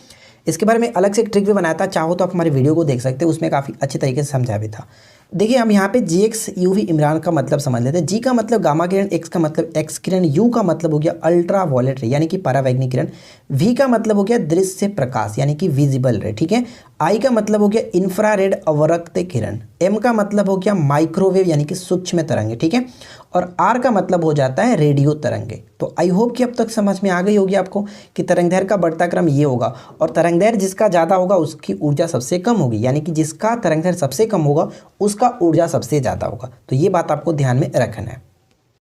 इसके बारे में अलग से एक ट्रिक भी बनाया था, चाहो तो आप हमारे वीडियो को देख सकते हैं, उसमें काफ़ी अच्छे तरीके से समझा भी था। देखिए हम यहाँ पे GX UV इमरान का मतलब समझ लेते हैं। G का मतलब गामा किरण, X का मतलब एक्स किरण, U का मतलब हो गया अल्ट्रा वायलेट रे यानी कि परावैंगनी किरण, V का मतलब हो गया दृश्य प्रकाश यानी कि विजिबल रे, ठीक है। I का मतलब हो गया इंफ्रारेड अवरक्त किरण, M का मतलब हो गया माइक्रोवेव यानी कि सूक्ष्म तरंगे, ठीक है। और R का मतलब हो जाता है रेडियो तरंगे। तो आई होप कि अब तक समझ में आ गई होगी आपको कि तरंग दैर्घ्य का बढ़ता क्रम ये होगा और तरंग दैर्घ्य जिसका ज़्यादा होगा उसकी ऊर्जा सबसे कम होगी, यानी कि जिसका तरंग दैर्घ्य सबसे कम होगा उसका ऊर्जा सबसे ज़्यादा होगा। तो ये बात आपको ध्यान में रखना है।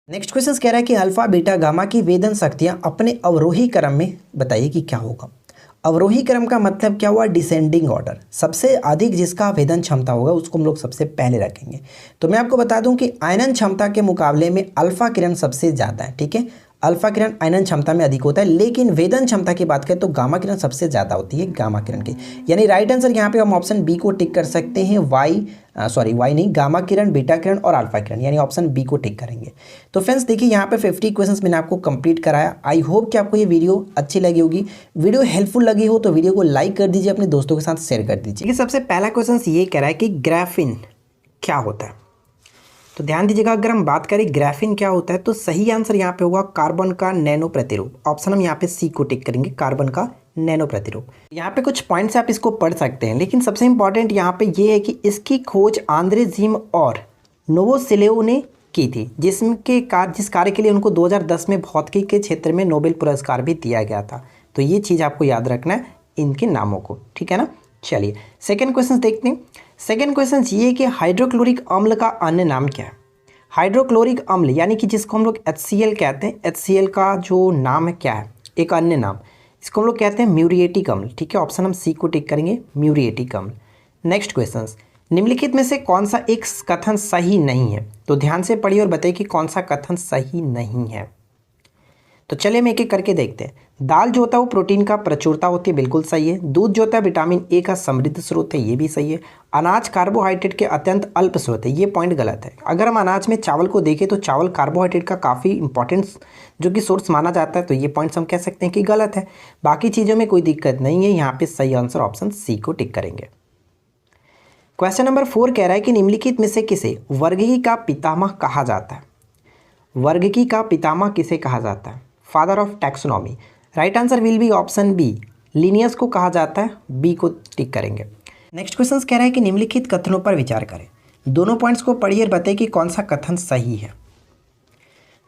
नेक्स्ट क्वेश्चन कह रहा है कि अल्फा बीटा गामा की वेदन शक्तियाँ अपने अवरोही क्रम में बताइए कि क्या होगा। अवरोही क्रम का मतलब क्या हुआ, डिसेंडिंग ऑर्डर। सबसे अधिक जिसका वेदन क्षमता होगा उसको हम लोग सबसे पहले रखेंगे। तो मैं आपको बता दूं कि आयनन क्षमता के मुकाबले में अल्फा किरण सबसे ज़्यादा है, ठीक है। अल्फा किरण आयनन क्षमता में अधिक होता है, लेकिन वेदन क्षमता की बात करें तो गामा किरण सबसे ज़्यादा होती है गामा किरण की। यानी राइट आंसर यहाँ पे हम ऑप्शन बी को टिक कर सकते हैं, वाई नहीं, गामा किरण, बीटा किरण और अल्फा किरण, यानी ऑप्शन बी को टिक करेंगे। तो फ्रेंड्स देखिए यहाँ पे 50 क्वेश्चंस मैंने आपको कंप्लीट कराया। आई होप कि आपको ये वीडियो अच्छी लगी होगी। वीडियो हेल्पफुल लगी हो तो वीडियो को लाइक कर दीजिए, अपने दोस्तों के साथ शेयर कर दीजिए। सबसे पहला क्वेश्चन ये कह रहा है कि ग्राफीन क्या होता है। तो ध्यान दीजिएगा, अगर हम बात करें ग्राफीन क्या होता है तो सही आंसर यहाँ पे होगा कार्बन का नैनो प्रतिरूप। ऑप्शन हम यहाँ पे सी को टिक करेंगे, कार्बन का नैनो प्रतिरूप। यहाँ पे कुछ पॉइंट्स आप इसको पढ़ सकते हैं, लेकिन सबसे इंपॉर्टेंट यहाँ पे ये है कि इसकी खोज आंद्रे जिम और नोवोसिलेव ने की थी, जिस कार्य के लिए उनको 2010 में भौतिकी के क्षेत्र में नोबेल पुरस्कार भी दिया गया था। तो ये चीज़ आपको याद रखना है इनके नामों को, ठीक है ना। चलिए सेकेंड क्वेश्चन देखते हैं। सेकेंड क्वेश्चन ये है कि हाइड्रोक्लोरिक अम्ल का अन्य नाम क्या है। हाइड्रोक्लोरिक अम्ल यानी कि जिसको हम लोग HCl कहते हैं, HCl का जो नाम है क्या है, एक अन्य नाम, इसको हम लोग कहते हैं म्यूरिएटिक अम्ल, ठीक है। ऑप्शन हम सी को टिक करेंगे, म्यूरिएटिक अम्ल। नेक्स्ट क्वेश्चन, निम्नलिखित में से कौन सा एक कथन सही नहीं है। तो ध्यान से पढ़िए और बताइए कि कौन सा कथन सही नहीं है। तो चलिए हम एक एक करके देखते हैं। दाल जो होता है वो प्रोटीन का प्रचुरता होती है, बिल्कुल सही है। दूध जो होता है विटामिन ए का समृद्ध स्रोत है, ये भी सही है। अनाज कार्बोहाइड्रेट के अत्यंत अल्प स्रोत है, ये पॉइंट गलत है। अगर हम अनाज में चावल को देखें तो चावल कार्बोहाइड्रेट का काफ़ी इंपॉर्टेंट जो कि सोर्स माना जाता है, तो ये पॉइंट्स हम कह सकते हैं कि गलत है। बाकी चीज़ों में कोई दिक्कत नहीं है, यहाँ पे सही आंसर ऑप्शन सी को टिक करेंगे। क्वेश्चन नंबर 4 कह रहा है कि निम्नलिखित में से किसे वर्गीकी का पितामह कहा जाता है। वर्गीकी का पितामह किसे कहा जाता है, father of taxonomy. Right answer will be option B, Linnaeus को कहा जाता है, बी को टिक करेंगे। नेक्स्ट क्वेश्चन कह रहा है कि निम्नलिखित कथनों पर विचार करें। दोनों पॉइंट्स को पढ़िए और बताइए कि कौन सा कथन सही है।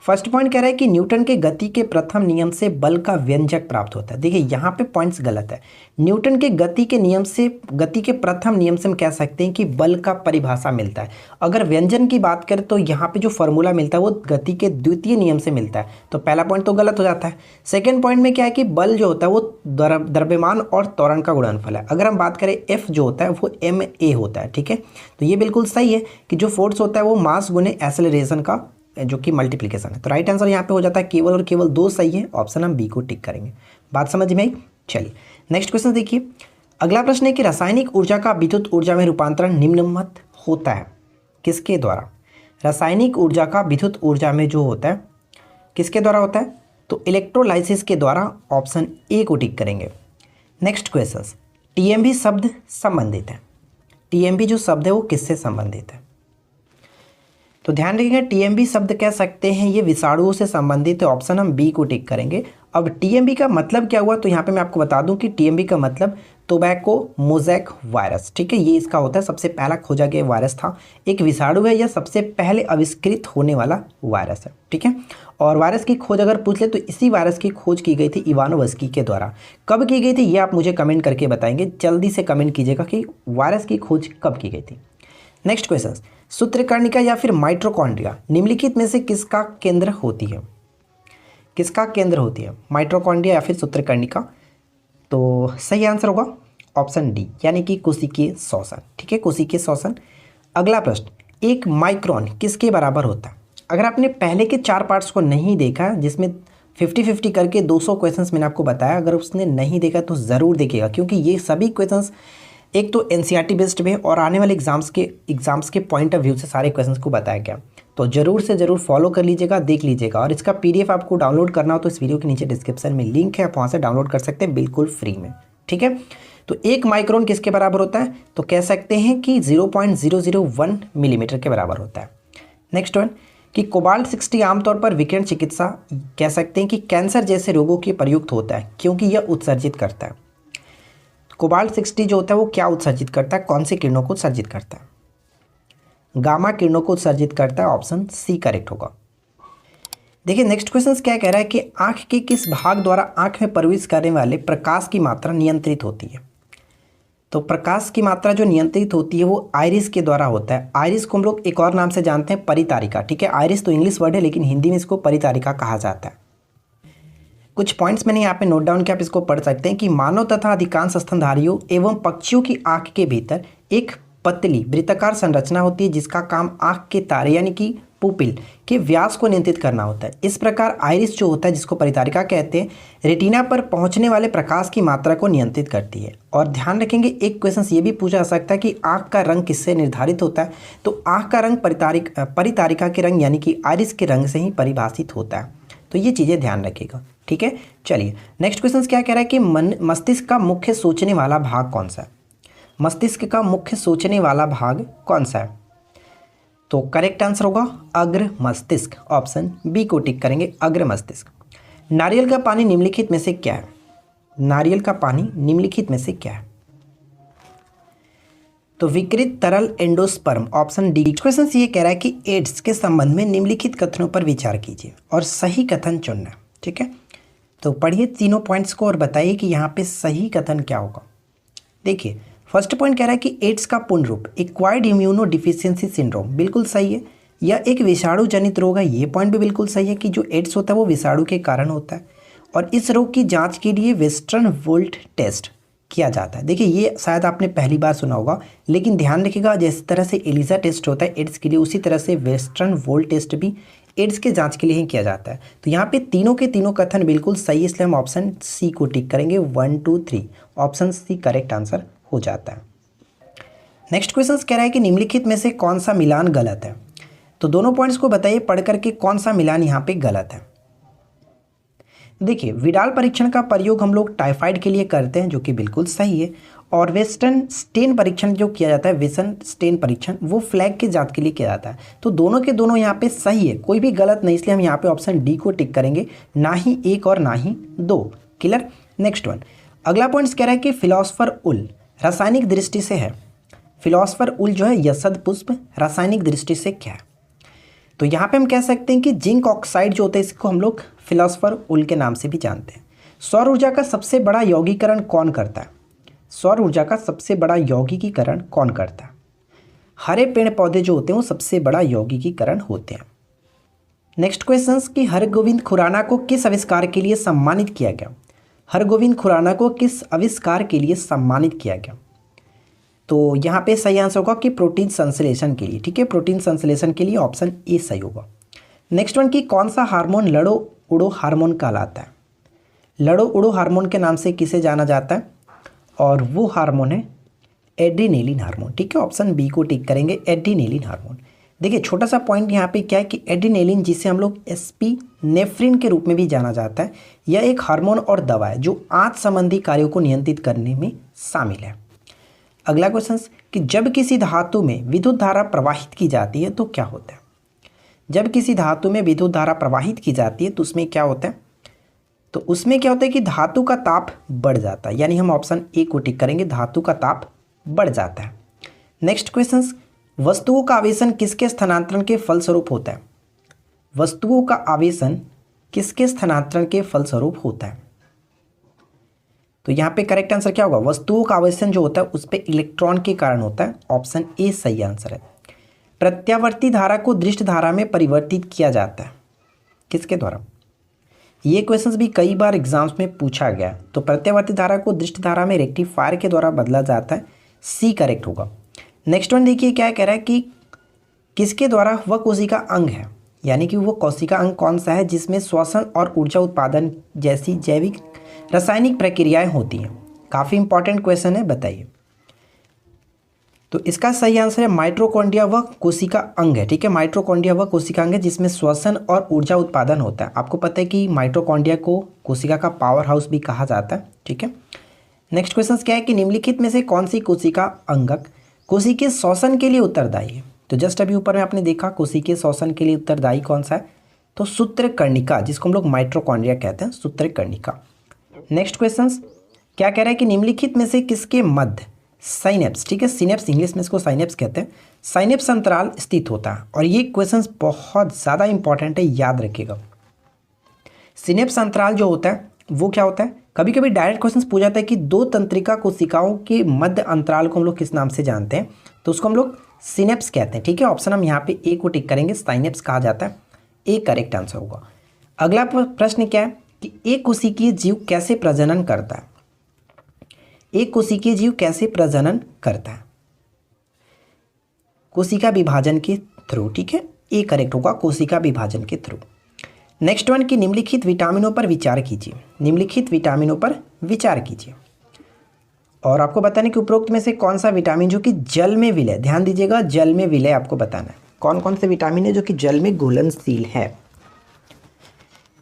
फर्स्ट पॉइंट कह रहा है कि न्यूटन के गति के प्रथम नियम से बल का व्यंजक प्राप्त होता है। देखिए यहाँ पे पॉइंट्स गलत है। न्यूटन के गति के प्रथम नियम से हम कह सकते हैं कि बल का परिभाषा मिलता है। अगर व्यंजन की बात करें तो यहाँ पे जो फॉर्मूला मिलता है वो गति के द्वितीय नियम से मिलता है, तो पहला पॉइंट तो गलत हो जाता है। सेकेंड पॉइंट में क्या है कि बल जो होता है वो द्रव्यमान और त्वरण का गुणनफल है। अगर हम बात करें एफ जो होता है वो ma होता है, ठीक है। तो ये बिल्कुल सही है कि जो फोर्स होता है वो मास गुने एक्सेलरेशन का जो कि मल्टीप्लिकेशन है। तो राइट आंसर यहाँ पे हो जाता है केवल और केवल 2 सही है, ऑप्शन हम बी को टिक करेंगे। बात समझ में आई। चलिए नेक्स्ट क्वेश्चन देखिए। अगला प्रश्न है कि रासायनिक ऊर्जा का विद्युत ऊर्जा में रूपांतरण निम्नमत होता है किसके द्वारा। रासायनिक ऊर्जा का विद्युत ऊर्जा में जो होता है किसके द्वारा होता है, तो इलेक्ट्रोलाइसिस के द्वारा, ऑप्शन ए को टिक करेंगे। नेक्स्ट क्वेश्चन, टीएमबी शब्द संबंधित है। टीएमबी जो शब्द है वो किससे संबंधित है, तो ध्यान रखिएगा टीएमबी शब्द कह सकते हैं ये विषाणुओं से संबंधित है, ऑप्शन हम बी को टिक करेंगे। अब टीएमबी का मतलब क्या हुआ, तो यहाँ पे मैं आपको बता दूं कि टीएमबी का मतलब टोबैको मोज़ैक वायरस, ठीक है। ये इसका होता है, सबसे पहला खोजा गया वायरस था, एक विषाणु है, यह सबसे पहले आविष्कृत होने वाला वायरस है, ठीक है। और वायरस की खोज अगर पूछ ले तो इसी वायरस की खोज की गई थी इवानोव्स्की के द्वारा। कब की गई थी ये आप मुझे कमेंट करके बताएंगे, जल्दी से कमेंट कीजिएगा कि वायरस की खोज कब की गई थी। नेक्स्ट क्वेश्चन, सूत्रकर्णिका या फिर माइटोकॉन्ड्रिया निम्नलिखित में से किसका केंद्र होती है। किसका केंद्र होती है, माइटोकॉन्ड्रिया या फिर सूत्रकर्णिका। तो सही आंसर होगा ऑप्शन डी यानी कि कोशिकीय श्वसन। ठीक है, कोशिकीय श्वसन। अगला प्रश्न, एक माइक्रोन किसके बराबर होता है? अगर आपने पहले के 4 पार्ट्स को नहीं देखा जिसमें 50-50 करके 200 क्वेश्चंस मैंने आपको बताया, अगर उसने नहीं देखा तो ज़रूर देखिएगा, क्योंकि ये सभी क्वेश्चंस एक तो एनसीईआरटी बेस्ड में और आने वाले एग्जाम्स के पॉइंट ऑफ व्यू से सारे क्वेश्चंस को बताया गया। तो ज़रूर से ज़रूर फॉलो कर लीजिएगा, देख लीजिएगा। और इसका पीडीएफ आपको डाउनलोड करना हो तो इस वीडियो के नीचे डिस्क्रिप्शन में लिंक है, आप वहाँ से डाउनलोड कर सकते हैं बिल्कुल फ्री में। ठीक है, तो 1 माइक्रोन किसके बराबर होता है? तो कह सकते हैं कि 0.001 मिलीमीटर के बराबर होता है। नेक्स्ट वन, कि कोबाल्ट 60 आमतौर पर विकिरण चिकित्सा कह सकते हैं कि कैंसर जैसे रोगों के प्रयुक्त होता है, क्योंकि यह उत्सर्जित करता है। कोबाल्ट 60 जो होता है वो क्या उत्सर्जित करता है? कौन से किरणों को उत्सर्जित करता है? गामा किरणों को उत्सर्जित करता है। ऑप्शन सी करेक्ट होगा। देखिए नेक्स्ट क्वेश्चन क्या कह रहा है कि आंख के किस भाग द्वारा आंख में प्रवेश करने वाले प्रकाश की मात्रा नियंत्रित होती है? तो प्रकाश की मात्रा जो नियंत्रित होती है वो आइरिस के द्वारा होता है। आइरिस को हम लोग एक और नाम से जानते हैं, परितारिका। ठीक है, आइरिस तो इंग्लिश वर्ड है लेकिन हिंदी में इसको परितारिका कहा जाता है। कुछ पॉइंट्स मैंने यहाँ पे नोट डाउन किया, आप इसको पढ़ सकते हैं कि मानव तथा अधिकांश स्तनधारियों एवं पक्षियों की आंख के भीतर एक पतली वृत्ताकार संरचना होती है जिसका काम आंख के तारे यानी कि पुपिल के व्यास को नियंत्रित करना होता है। इस प्रकार आइरिस जो होता है जिसको परितारिका कहते हैं, रेटिना पर पहुंचने वाले प्रकाश की मात्रा को नियंत्रित करती है। और ध्यान रखेंगे एक क्वेश्चन ये भी पूछा जा सकता है कि आंख का रंग किससे निर्धारित होता है? तो आंख का रंग परितारिका के रंग यानी कि आइरिस के रंग से ही परिभाषित होता है। तो ये चीज़ें ध्यान रखिएगा। ठीक है, चलिए नेक्स्ट क्वेश्चन क्या कह रहा है कि मस्तिष्क का मुख्य सोचने वाला भाग कौन सा है? मस्तिष्क का मुख्य सोचने वाला भाग कौन सा है? तो करेक्ट आंसर होगा अग्र मस्तिष्क। ऑप्शन बी को टिक करेंगे, अग्र मस्तिष्क। नारियल का पानी निम्नलिखित में से क्या है? नारियल का पानी निम्नलिखित में से क्या है? तो विकृत तरल एंडोस्पर्म। Option D. क्वेश्चन ये कह रहा है कि एड्स के संबंध में निम्नलिखित कथनों पर विचार कीजिए और सही कथन चुनना। ठीक है, तो पढ़िए तीनों पॉइंट्स को और बताइए कि यहाँ पे सही कथन क्या होगा। देखिए फर्स्ट पॉइंट कह रहा है कि एड्स का पूर्ण रूप एक्वायर्ड इम्यूनो डिफिशियंसी सिंड्रोम, बिल्कुल सही है। यह एक विषाणु जनित रोग है, ये पॉइंट भी बिल्कुल सही है कि जो एड्स होता है वो विषाणु के कारण होता है और इस रोग की जांच के लिए वेस्टर्न वोल्ट टेस्ट किया जाता है। देखिए ये शायद आपने पहली बार सुना होगा, लेकिन ध्यान रखिएगा जिस तरह से एलिसा टेस्ट होता है एड्स के लिए, उसी तरह से वेस्टर्न वोल्ट टेस्ट भी एड्स के जांच के लिए ही किया जाता है। तो यहाँ पे तीनों के तीनों कथन बिल्कुल सही है, इसलिए हम ऑप्शन सी को टिक करेंगे। 1 2 3 ऑप्शन सी करेक्ट आंसर हो जाता है। नेक्स्ट क्वेश्चन कह रहा है कि निम्नलिखित में से कौन सा मिलान गलत है? तो दोनों पॉइंट्स को बताइए पढ़ करके कौन सा मिलान यहाँ पे गलत है। देखिए विडाल परीक्षण का प्रयोग हम लोग टाइफाइड के लिए करते हैं जो कि बिल्कुल सही है, और वेस्टर्न स्टेन परीक्षण जो किया जाता है, वेस्टर्न स्टेन परीक्षण, वो फ्लैग के जांच के लिए किया जाता है। तो दोनों के दोनों यहाँ पे सही है, कोई भी गलत नहीं, इसलिए हम यहाँ पे ऑप्शन डी को टिक करेंगे, ना ही 1 और ना ही 2। क्लियर। नेक्स्ट वन, अगला पॉइंट कह रहा है कि फिलोसफर उल रासायनिक दृष्टि से है। फिलोसफर उल जो है यशद पुष्प रासायनिक दृष्टि से क्या है? तो यहाँ पे हम कह सकते हैं कि जिंक ऑक्साइड जो होता है इसको हम लोग फिलोसफर उल के नाम से भी जानते हैं। सौर ऊर्जा का सबसे बड़ा यौगिकीकरण कौन करता है? सौर ऊर्जा का सबसे बड़ा यौगिकीकरण कौन करता है? हरे पेड़ पौधे जो होते हैं वो सबसे बड़ा यौगिकीकरण होते हैं। नेक्स्ट क्वेश्चन कि हरगोविंद खुराना को किस आविष्कार के लिए सम्मानित किया गया? हरगोविंद खुराना को किस आविष्कार के लिए सम्मानित किया गया? तो यहाँ पे सही आंसर होगा कि प्रोटीन संश्लेषण के लिए। ठीक है, प्रोटीन संश्लेषण के लिए ऑप्शन ए सही होगा। नेक्स्ट वन कि कौन सा हार्मोन लड़ो उड़ो हार्मोन कहलाता है? लड़ो उड़ो हार्मोन के नाम से किसे जाना जाता है? और वो हार्मोन है एड्रीनेलिन हार्मोन। ठीक है, ऑप्शन बी को टिक करेंगे, एड्रीनेलिन हार्मोन। देखिए छोटा सा पॉइंट यहाँ पे क्या है कि एड्रीनेलिन जिसे हम लोग एस्पिनेफ्रिन के रूप में भी जाना जाता है, यह एक हार्मोन और दवा है जो आंत संबंधी कार्यों को नियंत्रित करने में शामिल है। अगला क्वेश्चन कि जब किसी धातु में विद्युत धारा प्रवाहित की जाती है तो क्या होता है? जब किसी धातु में विद्युत धारा प्रवाहित की जाती है तो उसमें क्या होता है? तो उसमें क्या होता है कि धातु का ताप बढ़ जाता है, यानी हम ऑप्शन ए को टिक करेंगे, धातु का ताप बढ़ जाता है। नेक्स्ट क्वेश्चन, वस्तुओं का आवेशन किसके स्थानांतरण के फलस्वरूप होता है? वस्तुओं का आवेशन किसके स्थानांतरण के फलस्वरूप होता है? तो यहाँ पे करेक्ट आंसर क्या होगा? वस्तुओं का आवेशन जो होता है उस पर इलेक्ट्रॉन के कारण होता है, ऑप्शन ए सही आंसर है। प्रत्यावर्ती धारा को दृष्ट धारा में परिवर्तित किया जाता है किसके द्वारा? ये क्वेश्चंस भी कई बार एग्जाम्स में पूछा गया। तो प्रत्यावर्ती धारा को दृष्ट धारा में रेक्टिफायर के द्वारा बदला जाता है, सी करेक्ट होगा। नेक्स्ट वन देखिए क्या कह रहा है कि किसके द्वारा वह कोशिका अंग है, यानी कि वो कोशिका अंग कौन सा है जिसमें श्वसन और ऊर्जा उत्पादन जैसी जैविक रासायनिक प्रक्रियाएं होती हैं। काफ़ी इंपॉर्टेंट क्वेश्चन है, बताइए। तो इसका सही आंसर है माइटोकॉन्ड्रिया व कोशिका अंग है। ठीक है, माइटोकॉन्ड्रिया व कोशिका अंग है जिसमें श्वसन और ऊर्जा उत्पादन होता है। आपको पता है कि माइटोकॉन्ड्रिया को कोशिका का पावर हाउस भी कहा जाता है। ठीक है, नेक्स्ट क्वेश्चन क्या है कि निम्नलिखित में से कौन सी कोशिका अंगक कोशिकीय श्वसन के लिए उत्तरदायी है। तो जस्ट अभी ऊपर में आपने देखा कोशिकीय श्वसन के लिए उत्तरदायी कौन सा है, तो सूत्रकर्णिका, जिसको हम लोग माइटोकॉन्ड्रिया कहते हैं, सूत्रकर्णिका। नेक्स्ट क्वेश्चन क्या कह रहा है कि निम्नलिखित में से किसके मध्य साइनेप्स, ठीक है, सिनेप्स इंग्लिश में इसको साइनेप्स कहते हैं, साइनेप्स अंतराल स्थित होता है। और ये क्वेश्चन बहुत ज़्यादा इंपॉर्टेंट है, याद रखिएगा। सिनेप्स अंतराल जो होता है वो क्या होता है, कभी कभी डायरेक्ट क्वेश्चन पूछा जाता है कि दो तंत्रिका कोशिकाओं के मध्य अंतराल को हम लोग किस नाम से जानते हैं, तो उसको हम लोग सिनेप्स कहते हैं। ठीक है, ऑप्शन हम यहाँ पे ए को टिक करेंगे, साइनेप्स कहा जाता है, ए करेक्ट आंसर होगा। अगला प्रश्न क्या है कि एक कोशिकीय जीव कैसे प्रजनन करता है। एक कोशिकीय जीव कैसे प्रजनन करता है, कोशिका विभाजन के थ्रू। ठीक है, ए करेक्ट होगा, कोशिका विभाजन के थ्रू। नेक्स्ट वन की निम्नलिखित विटामिनों पर विचार कीजिए। निम्नलिखित विटामिनों पर विचार कीजिए और आपको बताना कि उपरोक्त में से कौन सा विटामिन जो कि जल में विलय, ध्यान दीजिएगा, जल में विलय आपको बताना है कौन कौन से विटामिन है जो कि जल में घुलनशील है।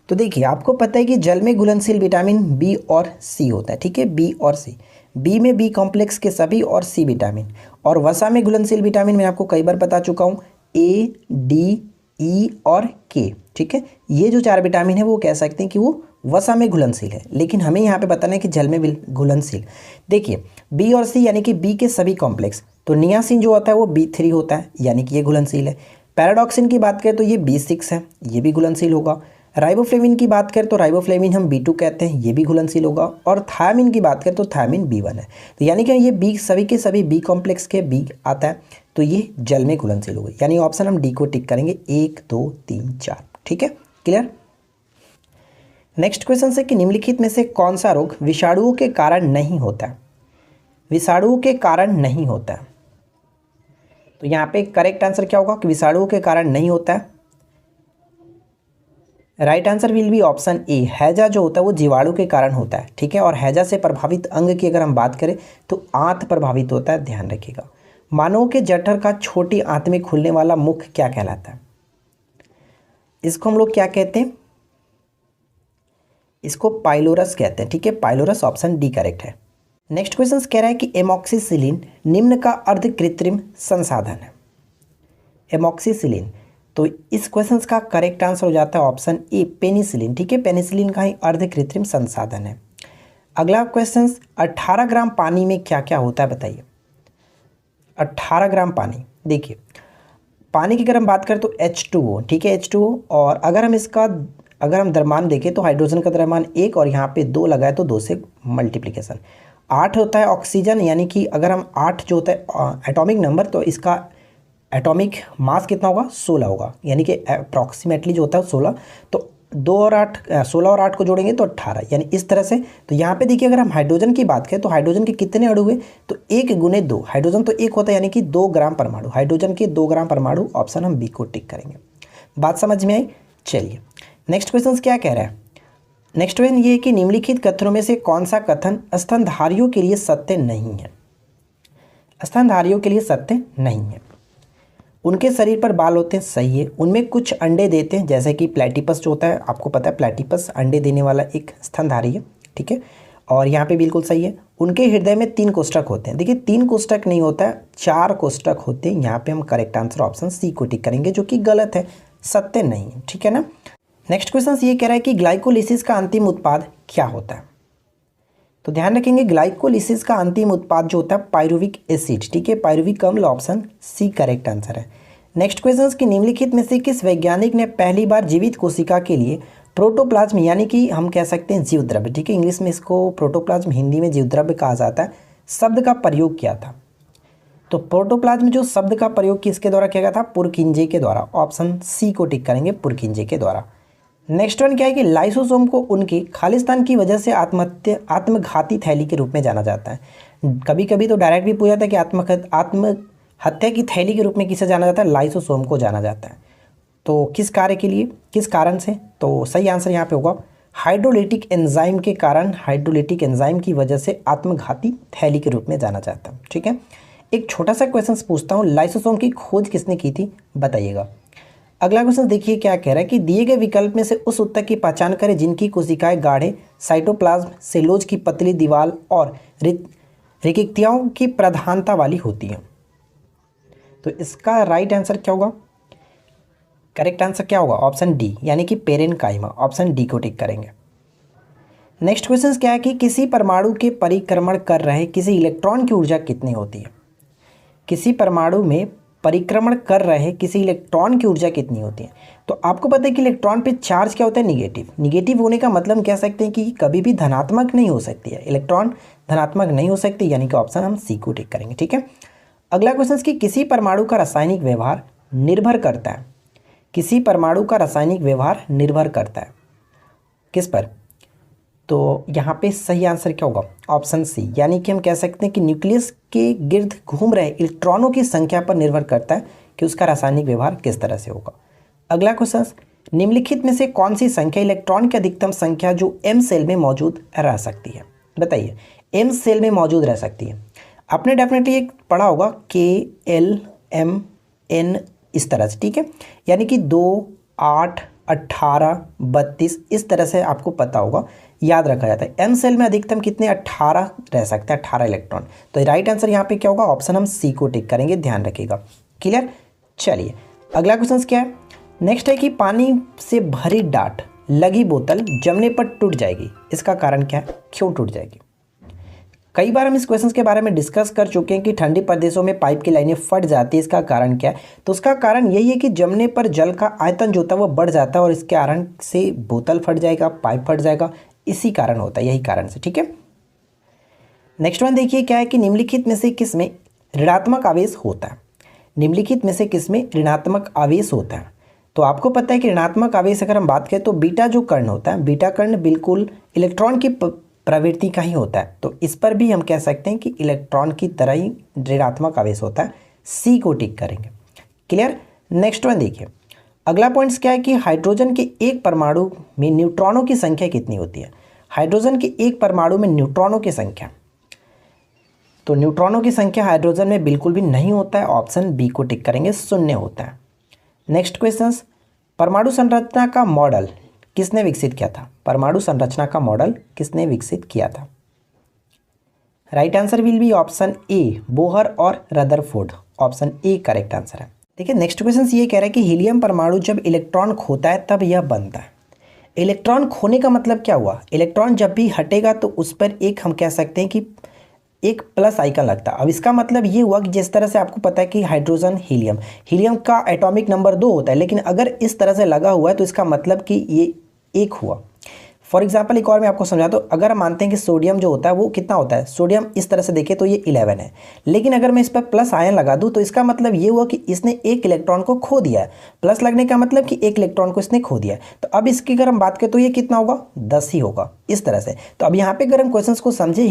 तो देखिए आपको पता है कि जल में घुलनशील विटामिन बी और सी होता है। ठीक है, बी और सी, बी में बी कॉम्प्लेक्स के सभी और सी विटामिन, और वसा में घुलनशील विटामिन मैं आपको कई बार बता चुका हूँ, ए, डी, ई और के। ठीक है, ये जो चार विटामिन है वो कह सकते हैं कि वो वसा में घुलनशील है, लेकिन हमें यहाँ पे बताना है कि जल में घुलनशील। देखिए बी और सी यानी कि बी के सभी कॉम्प्लेक्स, तो नियासिन जो होता है वो B3 होता है, यानी कि ये घुलनशील है। पैराडॉक्सिन की बात करें तो ये B6 है, ये भी घुलनशील होगा। राइबोफ्लेविन की बात करें तो राइबोफ्लेविन हम B2 कहते हैं, ये भी घुलनशील होगा। और थायमिन की बात करें तो थायमिन B1 है। तो यानी कि ये बी सभी के सभी बी कॉम्प्लेक्स के बी आता है, तो ये जल में घुलनशील होगा, यानी ऑप्शन हम डी को टिक करेंगे, 1 2 3 4। ठीक है, क्लियर। नेक्स्ट क्वेश्चन से कि निम्नलिखित में से कौन सा रोग विषाणुओं के कारण नहीं होता है। विषाणुओं के कारण नहीं होता है, तो यहाँ पे करेक्ट आंसर क्या होगा कि विषाणुओं के कारण नहीं होता है। Right answer will be option ए, हैजा जो होता है वो जीवाणु के कारण होता है। ठीक है, और हैजा से प्रभावित अंग की अगर हम बात करें तो आंत प्रभावित होता है, ध्यान रखिएगा। मानव के जठर का छोटी आंत में खुलने वाला मुख क्या कहलाता है, इसको हम लोग क्या कहते हैं, इसको पाइलोरस कहते हैं। ठीक है, पाइलोरस, ऑप्शन डी करेक्ट है। नेक्स्ट क्वेश्चन कह रहा है कि एमॉक्सिसिलिन निम्न का अर्ध कृत्रिम संसाधन है। एमॉक्सिसिलिन, तो इस क्वेश्चन का करेक्ट आंसर हो जाता है ऑप्शन ए, पेनिसिलिन। ठीक है, पेनिसिलिन का ही अर्ध कृत्रिम संसाधन है। अगला क्वेश्चन, 18 ग्राम पानी में क्या क्या होता है बताइए। 18 ग्राम पानी, देखिए पानी की अगर हम बात करें तो H2O, ठीक है, H2O, और अगर हम द्रव्यमान देखें तो हाइड्रोजन का द्रव्यमान 1 और यहाँ पे 2 लगा है तो 2 से मल्टीप्लिकेशन। 8 होता है ऑक्सीजन, यानी कि अगर हम 8 जो होता है एटॉमिक नंबर, तो इसका एटॉमिक मास कितना होगा, 16 होगा, यानी कि अप्रॉक्सीमेटली जो होता है 16, तो 2 और 8, 16 और 8 को जोड़ेंगे तो 18, यानी इस तरह से। तो यहाँ पे देखिए अगर हम हाइड्रोजन की बात करें तो हाइड्रोजन के कितने अणु हुए, तो 1 × 2, हाइड्रोजन तो 1 होता है, यानी कि 2 ग्राम परमाणु, हाइड्रोजन के 2 ग्राम परमाणु, ऑप्शन हम बी को टिक करेंगे। बात समझ में आई, चलिए नेक्स्ट क्वेश्चन क्या कह रहा है। नेक्स्ट क्वेश्चन ये है कि निम्नलिखित कथनों में से कौन सा कथन स्तनधारियों के लिए सत्य नहीं है। स्तनधारियों के लिए सत्य नहीं है। उनके शरीर पर बाल होते हैं, सही है। उनमें कुछ अंडे देते हैं, जैसे कि प्लेटिपस जो होता है, आपको पता है प्लेटिपस अंडे देने वाला एक स्तनधारी है। ठीक है, और यहाँ पे बिल्कुल सही है। उनके हृदय में 3 कोष्ठक होते हैं, देखिए 3 कोष्ठक नहीं होता है, 4 कोष्ठक होते हैं। यहाँ पे हम करेक्ट आंसर ऑप्शन सी को टिक करेंगे, जो कि गलत है, सत्य नहीं है। ठीक है ना। नेक्स्ट क्वेश्चन ये कह रहा है कि ग्लाइकोलिसिस का अंतिम उत्पाद क्या होता है। तो ध्यान रखेंगे ग्लाइकोलिसिस का अंतिम उत्पाद जो होता है पायरुविक एसिड। ठीक है, पायरुविक अम्ल, ऑप्शन सी करेक्ट आंसर है। नेक्स्ट क्वेश्चन कि निम्नलिखित में से किस वैज्ञानिक ने पहली बार जीवित कोशिका के लिए प्रोटोप्लाज्म, यानी कि हम कह सकते हैं जीव द्रव्य, ठीक है, इंग्लिश में इसको प्रोटोप्लाज्म, हिंदी में जीव द्रव्य कहा जाता है, शब्द का प्रयोग किया था। तो प्रोटोप्लाज्म जो शब्द का प्रयोग किसके द्वारा किया गया था, पुरकिंजे के द्वारा, ऑप्शन सी को टिक करेंगे, पुरकिंजे के द्वारा। नेक्स्ट वन क्या है कि लाइसोसोम को उनके खालिस्तान की वजह से आत्मघाती थैली के रूप में जाना जाता है। कभी कभी तो डायरेक्ट भी पूछा जाता है कि आत्महत्या की थैली के रूप में किसे जाना जाता है, लाइसोसोम को जाना जाता है। तो किस कार्य के लिए, किस कारण से, तो सही आंसर यहाँ पे होगा हाइड्रोलिटिक एंजाइम के कारण, हाइड्रोलिटिक एंजाइम की वजह से आत्मघाती थैली के रूप में जाना जाता है। ठीक है, एक छोटा सा क्वेश्चन पूछता हूँ, लाइसोसोम की खोज किसने की थी, बताइएगा। अगला क्वेश्चन देखिए क्या कह रहा है कि दिए गए विकल्प में से उस ऊतक की पहचान करें जिनकी कोशिकाएं गाढ़े साइटोप्लाज्म, सेलोज की पतली दीवार और रिक्तियों की प्रधानता वाली होती हैं। तो इसका राइट आंसर क्या होगा, करेक्ट आंसर क्या होगा, ऑप्शन डी, यानी कि पेरेनकाइमा, ऑप्शन डी को टिक करेंगे। नेक्स्ट क्वेश्चन क्या है कि किसी परमाणु के परिक्रमण कर रहे किसी इलेक्ट्रॉन की ऊर्जा कितनी होती है। किसी परमाणु में परिक्रमण कर रहे किसी इलेक्ट्रॉन की ऊर्जा कितनी होती है। तो आपको पता है कि इलेक्ट्रॉन पे चार्ज क्या होता है, निगेटिव। निगेटिव होने का मतलब कह सकते हैं कि कभी भी धनात्मक नहीं हो सकती है, इलेक्ट्रॉन धनात्मक नहीं हो सकती, यानी कि ऑप्शन हम सी को टिक करेंगे। ठीक है, अगला क्वेश्चन कि किसी परमाणु का रासायनिक व्यवहार निर्भर करता है, किसी परमाणु का रासायनिक व्यवहार निर्भर करता है किस पर, तो यहाँ पे सही आंसर क्या होगा, ऑप्शन सी, यानी कि हम कह सकते हैं कि न्यूक्लियस के गिर्द घूम रहे इलेक्ट्रॉनों की संख्या पर निर्भर करता है कि उसका रासायनिक व्यवहार किस तरह से होगा। अगला क्वेश्चन, निम्नलिखित में से कौन सी संख्या इलेक्ट्रॉन की अधिकतम संख्या जो एम सेल में मौजूद रह सकती है, बताइए, एम सेल में मौजूद रह सकती है। आपने डेफिनेटली एक पढ़ा होगा KLMN इस तरह से, ठीक है, यानी कि 2, 8, 18, 32 इस तरह से आपको पता होगा, याद रखा जाता है। एम सेल में अधिकतम कितने, 18 रह सकते हैं, 18 इलेक्ट्रॉन। तो राइट आंसर यहाँ पे क्या होगा, ऑप्शन हम सी को टिक करेंगे, ध्यान रखिएगा। क्लियर, चलिए अगला क्वेश्चन क्या है। नेक्स्ट है कि पानी से भरी डाट लगी बोतल जमने पर टूट जाएगी, इसका कारण क्या है, क्यों टूट जाएगी। कई बार हम इस क्वेश्चन के बारे में डिस्कस कर चुके हैं कि ठंडी प्रदेशों में पाइप की लाइनें फट जाती है, इसका कारण क्या है। तो उसका कारण यही है कि जमने पर जल का आयतन जो होता है वो बढ़ जाता है और इसके कारण से बोतल फट जाएगा, पाइप फट जाएगा, इसी कारण होता है, यही कारण से। ठीक है, नेक्स्ट वन देखिए क्या है कि निम्नलिखित में से किस में ऋणात्मक आवेश होता है, निम्नलिखित में से किस में ऋणात्मक आवेश होता है। तो आपको पता है कि ऋणात्मक आवेश अगर हम बात करें तो बीटा जो कर्ण होता है, बीटा कर्ण बिल्कुल इलेक्ट्रॉन की प्रवृत्ति का ही होता है, तो इस पर भी हम कह सकते हैं कि इलेक्ट्रॉन की तरह ही ऋणात्मक आवेश होता है, सी को टिक करेंगे। क्लियर, नेक्स्ट वन देखिए, अगला पॉइंट्स क्या है कि हाइड्रोजन के एक परमाणु में न्यूट्रॉनों की संख्या कितनी होती है। हाइड्रोजन के एक परमाणु में न्यूट्रॉनों की संख्या, तो न्यूट्रॉनों की संख्या हाइड्रोजन में बिल्कुल भी नहीं होता है, ऑप्शन बी को टिक करेंगे, 0 होता है। नेक्स्ट क्वेश्चन, परमाणु संरचना का मॉडल किसने विकसित किया था, परमाणु संरचना का मॉडल किसने विकसित किया था। Right answer will be option A, Bohr और Rutherford, option A correct answer है। देखिए नेक्स्ट क्वेश्चन ये कह रहा है कि हीलियम परमाणु जब इलेक्ट्रॉन खोता है तब यह बनता है। इलेक्ट्रॉन खोने का मतलब क्या हुआ, इलेक्ट्रॉन जब भी हटेगा तो उस पर एक हम कह सकते हैं कि एक प्लस आइकन लगता है। अब इसका मतलब ये हुआ कि जिस तरह से आपको पता है कि हाइड्रोजन हीलियम, हीलियम का एटॉमिक नंबर 2 होता है, लेकिन अगर इस तरह से लगा हुआ है तो इसका मतलब कि ये एक हुआ। फॉर एग्जाम्पल एक और मैं आपको समझाता हूँ, अगर हम मानते हैं कि सोडियम जो होता है वो कितना होता है, सोडियम इस तरह से देखें तो ये 11 है, लेकिन अगर मैं इस पर प्लस आयन लगा दूँ तो इसका मतलब ये हुआ कि इसने एक इलेक्ट्रॉन को खो दिया है। प्लस लगने का मतलब कि एक इलेक्ट्रॉन को इसने खो दिया है। तो अब इसकी अगर हम बात करें तो ये कितना होगा, 10 ही होगा, इस तरह से। तो अब यहाँ पे अगर हम क्वेश्चन को समझे,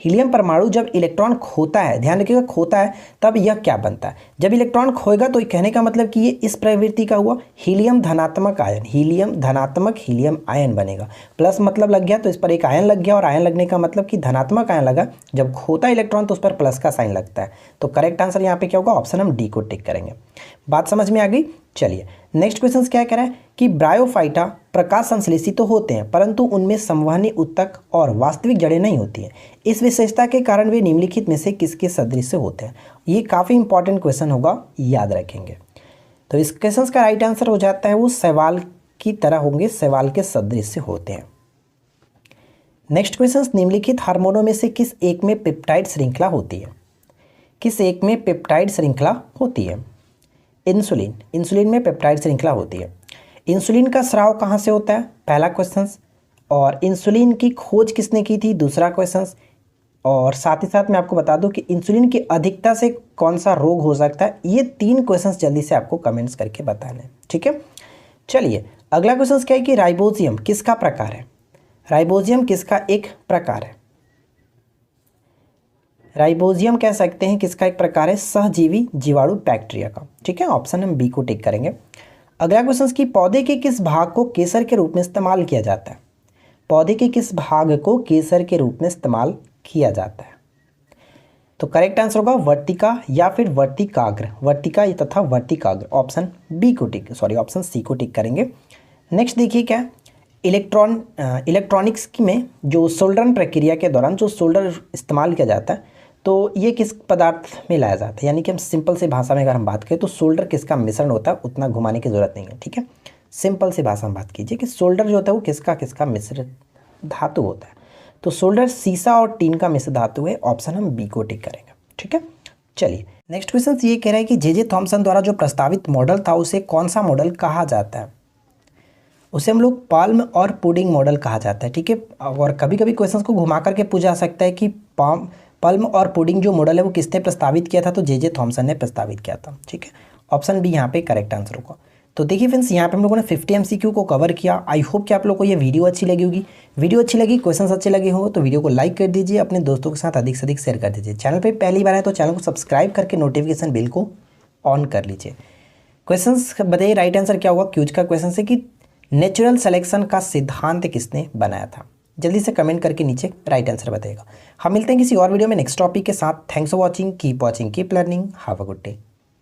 हीलियम परमाणु जब इलेक्ट्रॉन खोता है, ध्यान रखिएगा खोता है, तब यह क्या बनता है, जब इलेक्ट्रॉन खोएगा तो कहने का मतलब कि ये इस प्रवृत्ति का हुआ, हीलियम धनात्मक आयन, हीलियम धनात्मक हीलियम आयन बनेगा। प्लस मतलब लग गया तो इस पर एक आयन लग गया, और आयन लगने का मतलब कि धनात्मक आयन लगा, जब खोता इलेक्ट्रॉन तो उस पर प्लस का साइन लगता है। तो करेक्ट आंसर यहाँ पे क्या होगा, ऑप्शन हम डी को टिक करेंगे। बात समझ में आ गई। चलिए नेक्स्ट क्वेश्चन क्या कह रहा है कि ब्रायोफाइटा प्रकाश संश्लेषित तो होते हैं परंतु उनमें संवहनी ऊतक और वास्तविक जड़ें नहीं होती हैं। इस विशेषता के कारण वे निम्नलिखित में से किसके सदृश होते हैं। ये काफ़ी इंपॉर्टेंट क्वेश्चन होगा, याद रखेंगे। तो इस क्वेश्चन का राइट आंसर हो जाता है वो शैवाल की तरह होंगे, शैवाल के सदृश होते हैं। नेक्स्ट क्वेश्चन, निम्नलिखित हार्मोनों में से किस एक में पेप्टाइड श्रृंखला होती है, किस एक में पेप्टाइड श्रृंखला होती है। इंसुलिन, इंसुलिन में पेप्टाइड श्रृंखला होती है। इंसुलिन का स्राव कहाँ से होता है, पहला क्वेश्चन, और इंसुलिन की खोज किसने की थी, दूसरा क्वेश्चन, और साथ ही साथ मैं आपको बता दूं कि इंसुलिन की अधिकता से कौन सा रोग हो सकता है। ये 3 क्वेश्चंस जल्दी से आपको कमेंट्स करके बताने, ठीक है। चलिए अगला क्वेश्चन क्या है कि राइबोजियम किसका प्रकार है? राइबोजियम किसका एक प्रकार है? राइबोजियम कह सकते हैं किसका एक प्रकार है? सहजीवी जीवाणु बैक्टीरिया का। ठीक है, ऑप्शन हम बी को टिक करेंगे। अगला क्वेश्चन की पौधे के किस भाग को केसर के रूप में इस्तेमाल किया जाता है? पौधे के किस भाग को केसर के रूप में इस्तेमाल किया जाता है? तो करेक्ट आंसर होगा वर्तिका या फिर वर्तिकाग्र, वर्तिका तथा वर्तिकाग्र। ऑप्शन बी को टिक ऑप्शन सी को टिक करेंगे। नेक्स्ट देखिए क्या, इलेक्ट्रॉनिक्स में जो सोल्डरिंग प्रक्रिया के दौरान जो सोल्डर इस्तेमाल किया जाता है तो ये किस पदार्थ में लाया जाता है? यानी कि हम सिंपल से भाषा में अगर हम बात करें तो सोल्डर किसका मिश्रण होता है, उतना घुमाने की ज़रूरत नहीं है। ठीक है, सिंपल से भाषा में बात कीजिए कि सोल्डर जो होता है वो किसका मिश्र धातु होता है। तो सोल्डर सीसा और टीन का मिश्र धातु है। ऑप्शन हम बी को टिक करेंगे। ठीक है, चलिए नेक्स्ट क्वेश्चन ये कह रहा है कि जे थॉमसन द्वारा जो प्रस्तावित मॉडल था उसे कौन सा मॉडल कहा जाता है? उसे हम लोग पाल्म और पुडिंग मॉडल कहा जाता है। ठीक है, और कभी कभी क्वेश्चन को घुमा करके पूछा जा सकता है कि पाल्म और पुडिंग जो मॉडल है वो किसने प्रस्तावित किया था? तो जे थॉमसन ने प्रस्तावित किया था। ठीक है, ऑप्शन बी यहाँ पे करेक्ट आंसर होगा। तो देखिए फ्रेंड्स, यहाँ पे हम लोगों ने 50 MCQ को कवर किया। आई होप कि आप लोग को ये वीडियो अच्छी लगी होगी। वीडियो अच्छी लगी, क्वेश्चंस अच्छे लगे हो तो वीडियो को लाइक कर दीजिए, अपने दोस्तों के साथ अधिक से अधिक शेयर कर दीजिए। चैनल पे पहली बार है तो चैनल को सब्सक्राइब करके नोटिफिकेशन बिल को ऑन कर लीजिए। क्वेश्चंस बताइए राइट आंसर क्या होगा। क्यूज का क्वेश्चन है कि नेचुरल सिलेक्शन का सिद्धांत किसने बनाया था? जल्दी से कमेंट करके नीचे राइट आंसर बताइएगा। हम मिलते हैं किसी और वीडियो में नेक्स्ट टॉपिक के साथ। Thanks for watching, keep learning, have a good day.